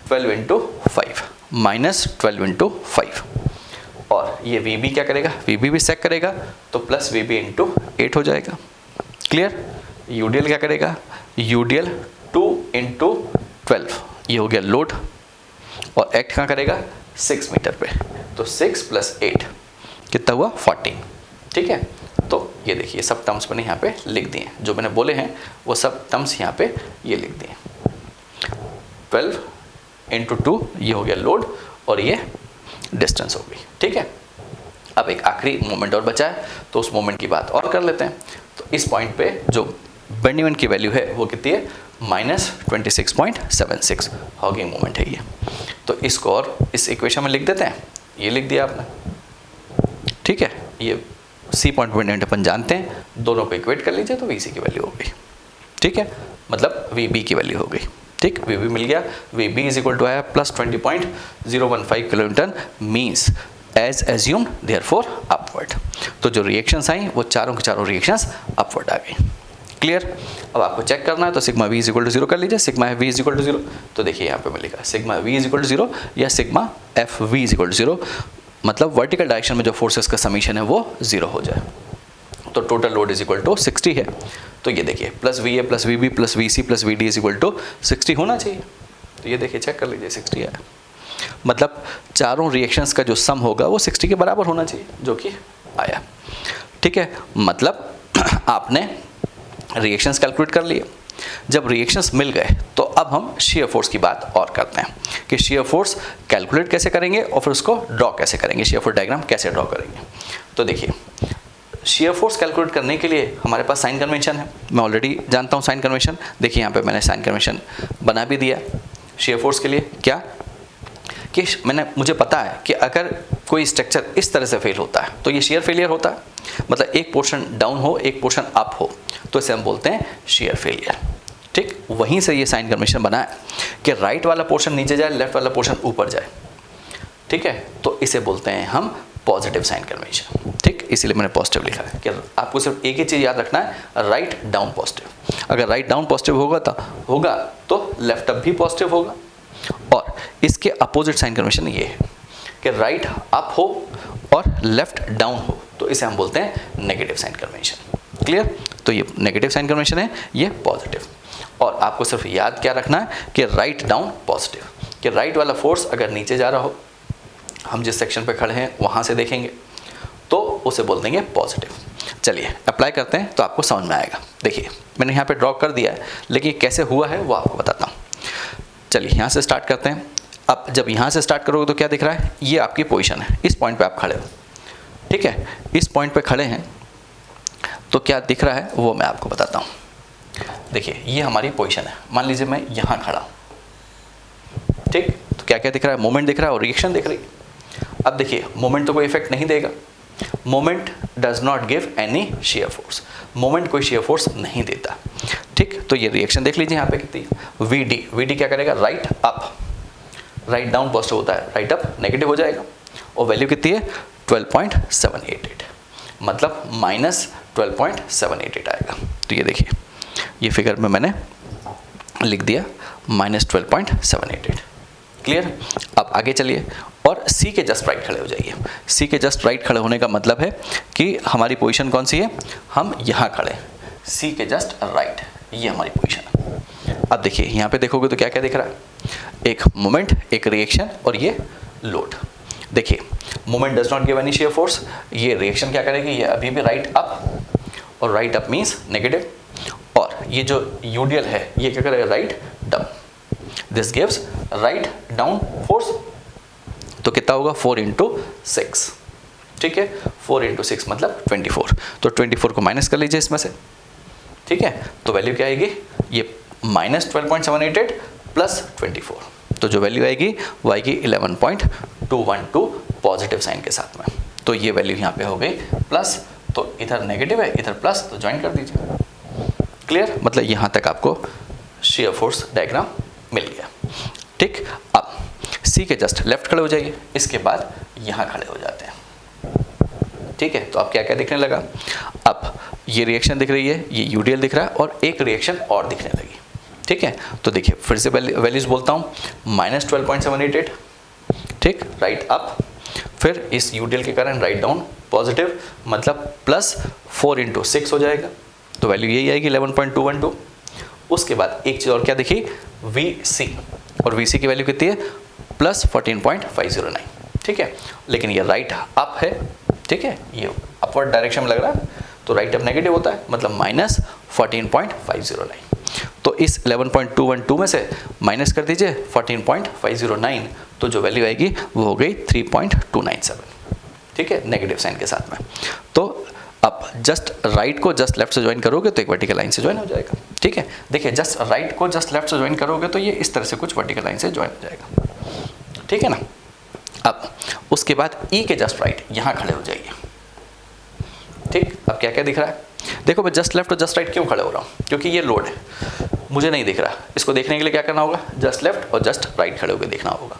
Speaker 1: 12 इंटू 5 -12 इंटू 5, और ये वी बी क्या करेगा, वी बी भी सेक करेगा, तो प्लस वी बी इंटू 8 हो जाएगा। क्लियर। यूडीएल क्या करेगा, यूडीएल 2 इंटू 12, ये हो गया लोड, और एक्ट कहाँ करेगा 6 मीटर पे, तो 6 + 8 कितना हुआ 14, ठीक है। तो ये देखिए सब टर्म्स मैंने यहाँ पे लिख दिए, जो मैंने बोले हैं वो सब टर्म्स यहाँ पे ये लिख दिए। 12 इंटू 2 ये हो गया लोड, और ये डिस्टेंस हो गई, ठीक है। अब एक आखिरी मोमेंट और बचा है, तो उस मोमेंट की बात और कर लेते हैं। तो इस पॉइंट पे जो बेंडिंग की वैल्यू है वो कितनी है, -26.76 हॉगिंग मोमेंट है ये। तो इसको और इस इक्वेशन में लिख देते हैं, ये लिख दिया आपने, ठीक है। ये सी पॉइंट बेंडिंग अपन जानते हैं, दोनों को इक्वेट कर लीजिए तो वी सी की वैल्यू हो गई, ठीक है, मतलब वी बी की वैल्यू हो गई। ठीक, वी बी मिल गया, V B is equal to आया plus 20.015 kilonewton, means as assumed therefore upward. तो जो रिएक्शंस आई वो चारों की चारों रिएक्शंस अपवर्ड आ गई। क्लियर। अब आपको चेक करना है तो sigma V is equal to 0 कर लीजिए, sigma F V is equal to 0। तो देखिए यहाँ पे मिलेगा sigma V is equal to 0 या sigma F V is equal to 0, मतलब वर्टिकल डायरेक्शन में जो फोर्सेस का समीशन है वो 0 हो जाए। तो total load is equal to 60 है। तो ये देखिए plus V A plus V B plus V C plus V D is equal to 60 होना चाहिए। तो ये देखिए चेक कर लीजिए 60 है, मतलब चारों रिएक्शंस का जो सम होगा वो 60 के बराबर होना चाहिए, जो कि आया। ठीक है, मतलब आपने रिएक्शंस कैलकुलेट कर लिए। जब रिएक्शंस मिल गए तो अब हम शेयर फोर्स की बात और करते हैं कि शेयर फोर्स कैलकुलेट कैसे करेंगे और फिर उसको ड्रॉ कैसे करेंगे, शेयर फोर्स डायग्राम कैसे ड्रॉ करेंगे। तो देखिए शेयर फोर्स कैलकुलेट करने के लिए हमारे पास साइन कन्वेंशन है, मैं ऑलरेडी जानता हूँ साइन कन्वेंशन। देखिए यहाँ पे मैंने साइन कन्वेंशन बना भी दिया शेयर फोर्स के लिए। क्या कि मुझे पता है कि अगर कोई स्ट्रक्चर इस तरह से फेल होता है तो ये शेयर फेलियर होता है, मतलब एक पोर्शन डाउन हो एक पोर्शन अप हो तो इसे हम बोलते हैं शेयर फेलियर। ठीक, वहीं से ये साइन कन्वेंशन बना है कि राइट वाला पोर्शन नीचे जाए, लेफ्ट वाला पोर्शन ऊपर जाए। ठीक है, तो इसे बोलते हैं हम पॉजिटिव साइन कन्वेंशन। ठीक, इसीलिए मैंने पॉजिटिव लिखा है कि आपको सिर्फ एक ही चीज़ याद रखना है, राइट डाउन पॉजिटिव। अगर राइट डाउन पॉजिटिव होगा तो लेफ्ट अप भी पॉजिटिव होगा। और इसके अपोजिट साइन कन्वेंशन ये है कि राइट अप हो और लेफ्ट डाउन हो तो इसे हम बोलते हैं नेगेटिव साइन कन्वेंशन। क्लियर। तो ये नेगेटिव साइन कन्वेंशन है, ये पॉजिटिव। और आपको सिर्फ याद क्या रखना है कि राइट डाउन पॉजिटिव, कि राइट वाला फोर्स अगर नीचे जा रहा हो, हम जिस सेक्शन पे खड़े हैं वहाँ से देखेंगे तो उसे बोल देंगे पॉजिटिव। चलिए अप्लाई करते हैं तो आपको समझ में आएगा। देखिए मैंने यहाँ पे ड्रॉ कर दिया है, लेकिन कैसे हुआ है वो आपको बताता हूँ। चलिए यहाँ से स्टार्ट करते हैं। अब जब यहाँ से स्टार्ट करोगे तो क्या दिख रहा है, ये आपकी पोजीशन है, इस पॉइंट पे आप खड़े हो। ठीक है, इस पॉइंट पे खड़े हैं तो क्या दिख रहा है वो मैं आपको बताता हूँ। देखिए ये हमारी पोजीशन है, मान लीजिए मैं यहाँ खड़ा हूँ। ठीक, तो क्या क्या दिख रहा है, मोमेंट दिख रहा है और रिएक्शन दिख रही है। अब देखिए मोमेंट तो कोई इफेक्ट नहीं देगा, moment does not give any shear force, moment कोई शेयर फोर्स नहीं देता। ठीक, तो ये रिएक्शन देख लीजिए यहाँ पे कितनी है, वी डी क्या करेगा, right up, write down positive होता है, राइट अप नेगेटिव हो जाएगा। और वैल्यू कितनी है 12.788, मतलब माइनस 12.788 आएगा। तो ये देखिए ये फिगर में मैंने लिख दिया माइनस 12.788। क्लियर। अब आगे चलिए और सी के जस्ट राइट खड़े हो जाइए। सी के जस्ट राइट खड़े होने का मतलब है कि हमारी पोजीशन कौन सी है, हम यहाँ खड़े, सी के जस्ट राइट, ये हमारी पोजीशन है। अब देखिए यहाँ पे देखोगे तो क्या क्या दिख रहा है, एक मोमेंट, एक रिएक्शन और ये लोड। देखिए moment does not give any shear force, ये रिएक्शन क्या करेगी, ये अभी भी राइट अप, और राइट अप मीन्स नेगेटिव। और ये जो यूडियल है ये क्या करेगा, write down, this gives write down force. तो कितना होगा 4 × 6। ठीक है, 4 × 6 मतलब 24। तो 24 को माइनस कर लीजिए इसमें से। ठीक है, तो वैल्यू क्या आएगी, ये माइनस 12.788 प्लस 24, तो जो वैल्यू आएगी वो आएगी 11.212 पॉजिटिव साइन के साथ में। तो ये वैल्यू यहाँ पे हो गई प्लस, तो इधर नेगेटिव है इधर प्लस, तो ज्वाइन कर दीजिए। क्लियर, मतलब यहाँ तक आपको शेयर फोर्स डायग्राम मिल गया। ठीक, अब सी के जस्ट लेफ्ट खड़े हो जाइए, इसके बाद यहाँ खड़े हो जाते हैं। ठीक है, तो अब क्या क्या दिखने लगा, अब ये रिएक्शन दिख रही है, ये यूडियल दिख रहा है और एक रिएक्शन और दिखने लगी। ठीक है, तो देखिए फिर से वैल्यूज बोलता हूँ, माइनस 12.788, ठीक, राइट अप, फिर इस यूडियल के कारण राइट डाउन पॉजिटिव, मतलब प्लस 4 × 6 हो जाएगा, तो वैल्यू यही आएगी 11.212। उसके बाद एक चीज़ और क्या देखी, वी सी, और वी सी की वैल्यू कितनी है प्लस 14.509। ठीक है, लेकिन ये राइट अप है, ठीक है, ये अपवर्ड डायरेक्शन में लग रहा है, तो राइट अप नेगेटिव होता है, मतलब माइनस 14.509। तो इस 11.212 में से माइनस कर दीजिए 14.509, तो जो वैल्यू आएगी वो हो गई 3.297। ठीक है, नेगेटिव साइन के साथ में। तो अब जस्ट राइट को जस्ट लेफ्ट से ज्वाइन करोगे तो एक वर्टिकल लाइन से ज्वाइन हो जाएगा। ठीक है, देखिए जस्ट राइट को जस्ट लेफ्ट से ज्वाइन करोगे तो ये इस तरह से कुछ वर्टिकल लाइन से ज्वाइन हो जाएगा। ठीक है ना। अब उसके बाद ई के जस्ट राइट यहाँ खड़े हो जाइए। ठीक, अब क्या क्या दिख रहा है, देखो मैं जस्ट लेफ्ट और जस्ट राइट क्यों खड़े हो रहा हूँ, क्योंकि ये लोड है। मुझे नहीं दिख रहा, इसको देखने के लिए क्या करना होगा, जस्ट लेफ्ट और जस्ट राइट खड़े होकर देखना होगा।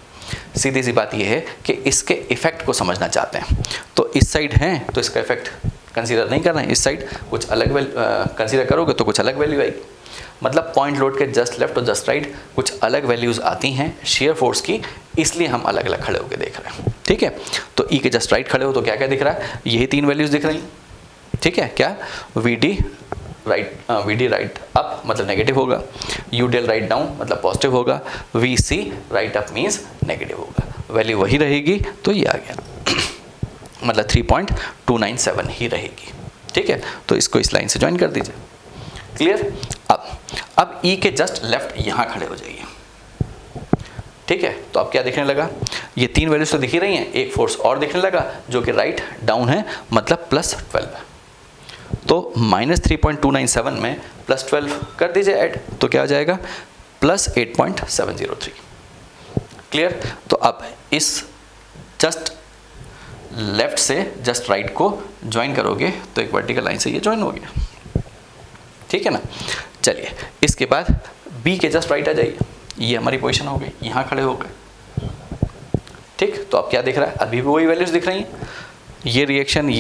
Speaker 1: सीधी सी बात यह है कि इसके इफेक्ट को समझना चाहते हैं, तो इस साइड है तो इसका इफेक्ट कंसीडर नहीं करना है, इस साइड कुछ अलग कंसीडर करोगे तो कुछ अलग वैल्यू आएगी। मतलब पॉइंट लोड के जस्ट लेफ्ट और जस्ट राइट कुछ अलग वैल्यूज़ आती हैं शेयर फोर्स की, इसलिए हम अलग अलग खड़े होकर देख रहे हैं। ठीक है, तो ई के जस्ट राइट खड़े हो तो क्या क्या दिख रहा है, यही 3 वैल्यूज़ दिख रही हैं। ठीक है, क्या वी डी राइट अप मतलब नेगेटिव होगा, यू डेल राइट डाउन मतलब पॉजिटिव होगा, V C right up means negative होगा, वैल्यू वही रहेगी, तो ये आ गया मतलब 3.297 ही रहेगी। ठीक है, तो इसको इस लाइन से ज्वाइन कर दीजिए। क्लियर। अब ई के जस्ट लेफ्ट यहाँ खड़े हो जाइए। ठीक है, तो अब क्या दिखने लगा, ये 3 वैल्यूज तो दिख ही रही हैं, एक फोर्स और दिखने लगा जो कि राइट डाउन है मतलब +12 है। तो -3.297 में +12 कर दीजिए ऐड, तो क्या आ जाएगा +8.703। क्लियर। तो अब इस जस्ट लेफ्ट से जस्ट राइट को ज्वाइन करोगे तो एक वर्टिकल लाइन से ये ज्वाइन हो गया। ठीक है ना। चलिए, इसके बाद बी के जस्ट राइट आ जाइए, ये हमारी पोजीशन हो गई, यहाँ खड़े हो गए। ठीक, तो अब क्या दिख रहा है, अभी भी वही वैल्यूज दिख रही हैं, ये रिएक्शन,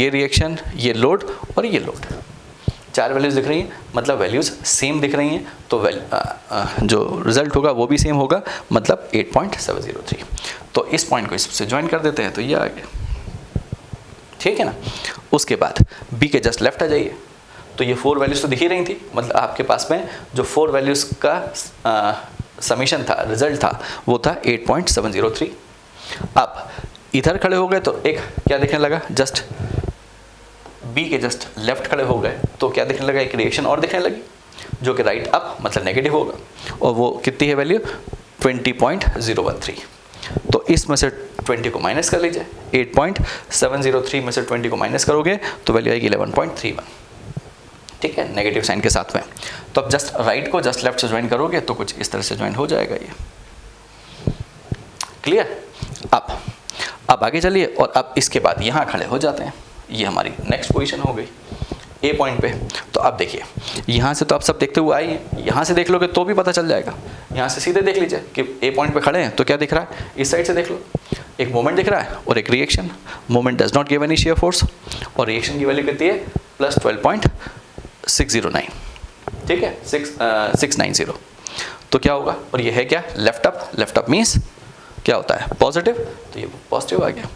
Speaker 1: ये लोड और ये लोड, 4 वैल्यूज दिख रही हैं, मतलब वैल्यूज सेम दिख रही हैं, तो जो रिजल्ट होगा वो भी सेम होगा, मतलब 8.703। तो इस पॉइंट को इससे ज्वाइन कर देते हैं, तो ये आ गया। ठीक है ना। उसके बाद बी के जस्ट लेफ्ट आ जाइए, तो ये 4 वैल्यूज तो दिख ही रही थी, मतलब आपके पास में जो 4 वैल्यूज का समीशन था, रिजल्ट था, वो था 8.703। अब इधर खड़े हो गए तो एक क्या दिखने लगा, जस्ट बी के जस्ट लेफ्ट खड़े हो गए तो क्या दिखने लगा, एक रिएक्शन और दिखने लगी जो कि राइट अप मतलब नेगेटिव होगा, और वो कितनी है वैल्यू 20.013। तो इसमें से 20 को माइनस कर लीजिए, 8.703 में से 20 को माइनस करोगे तो वैल्यू आएगी 11.31। ठीक है, नेगेटिव साइन के साथ में। तो अब जस्ट राइट को जस्ट लेफ्ट से ज्वाइन करोगे तो कुछ इस तरह से ज्वाइन हो जाएगा ये। क्लियर। अब आगे चलिए, और अब इसके बाद यहाँ खड़े हो जाते हैं, ये हमारी नेक्स्ट पोजीशन हो गई ए पॉइंट पे। तो अब देखिए, यहाँ से तो आप सब देखते हुए आए हैं, यहाँ से देख लोगे तो भी पता चल जाएगा, यहाँ से सीधे देख लीजिए कि ए पॉइंट पे खड़े हैं तो क्या दिख रहा है, इस साइड से देख लो, एक मोमेंट दिख रहा है और एक reaction. Moment does not give any shear force, और रिएक्शन की वैल्यू कितनी है +12.609। ठीक है, 690। तो क्या होगा, और ये है क्या, लेफ्ट अप मीन्स क्या होता है, पॉजिटिव, तो ये पॉजिटिव आ गया।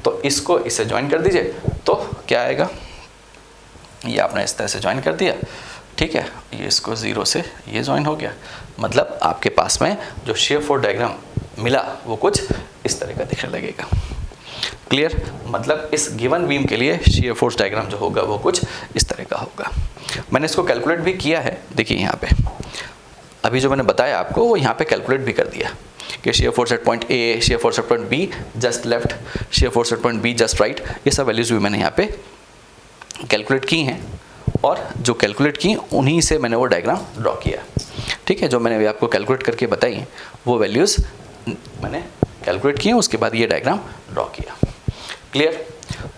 Speaker 1: तो इसको इससे ज्वाइन कर दीजिए, तो क्या आएगा, ये आपने इस तरह से ज्वाइन कर दिया। ठीक है, ये इसको 0 से ये ज्वाइन हो गया, मतलब आपके पास में जो शेयर फोर्स डायग्राम मिला वो कुछ इस तरह का दिखने लगेगा। क्लियर। मतलब इस गिवन बीम के लिए शेयर फोर्स डायग्राम जो होगा वो कुछ इस तरह का होगा। मैंने इसको कैलकुलेट भी किया है, देखिए यहाँ पे अभी जो मैंने बताया आपको वो यहाँ पे कैलकुलेट भी कर दिया कि shear force at point A, shear force at point be just left, shear force at point be just right, ये सब वैल्यूज़ भी मैंने यहाँ पे कैलकुलेट की हैं, और जो कैलकुलेट की उन्हीं से मैंने वो डायग्राम ड्रॉ किया। ठीक है, जो मैंने अभी आपको कैलकुलेट करके बताई वो वैल्यूज़ मैंने कैलकुलेट किए, उसके बाद ये डायग्राम ड्रॉ किया। क्लियर।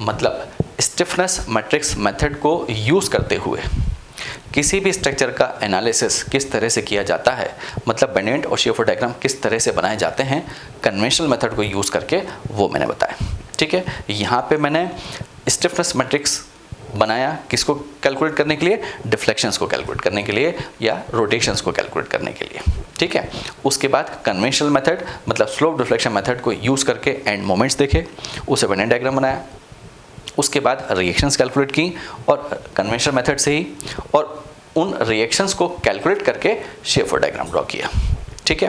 Speaker 1: मतलब स्टिफनेस मैट्रिक्स मेथड को यूज़ करते हुए किसी भी स्ट्रक्चर का एनालिसिस किस तरह से किया जाता है, मतलब बेंडेंट और शेयर फोर्स डायग्राम किस तरह से बनाए जाते हैं कन्वेंशनल मेथड को यूज़ करके, वो मैंने बताया। ठीक है, यहाँ पे मैंने स्टिफनेस मैट्रिक्स बनाया किसको कैलकुलेट करने के लिए, डिफ्लेक्शंस को कैलकुलेट करने के लिए या रोटेशंस को कैलकुलेट करने के लिए। ठीक है, उसके बाद कन्वेंशनल मेथड मतलब स्लोप डिफ्लेक्शन मेथड को यूज़ करके एंड मोमेंट्स देखे, उसे वेन डायग्राम बनाया, उसके बाद रिएक्शंस कैलकुलेट की और कन्वेंशनल मेथड से ही, और उन रिएक्शंस को कैलकुलेट करके शेयर फोर्स डायग्राम ड्रॉ किया। ठीक है,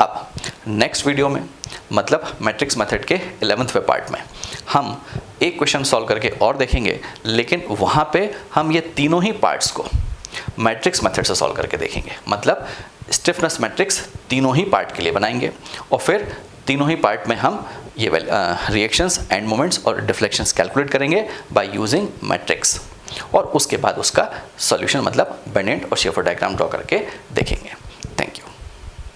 Speaker 1: अब नेक्स्ट वीडियो में मतलब मैट्रिक्स मेथड के 11वें पार्ट में हम एक क्वेश्चन सॉल्व करके और देखेंगे, लेकिन वहाँ पे हम ये तीनों ही पार्ट्स को मैट्रिक्स मेथड से सॉल्व करके देखेंगे। मतलब स्टिफनेस मैट्रिक्स तीनों ही पार्ट के लिए बनाएंगे, और फिर तीनों ही पार्ट में हम ये रिएक्शंस एंड मोमेंट्स और डिफ्लेक्शंस कैलकुलेट करेंगे बाय यूजिंग मैट्रिक्स, और उसके बाद उसका सॉल्यूशन मतलब बेंडेंट और शेयर फोर्स डायग्राम ड्रॉ करके देखेंगे।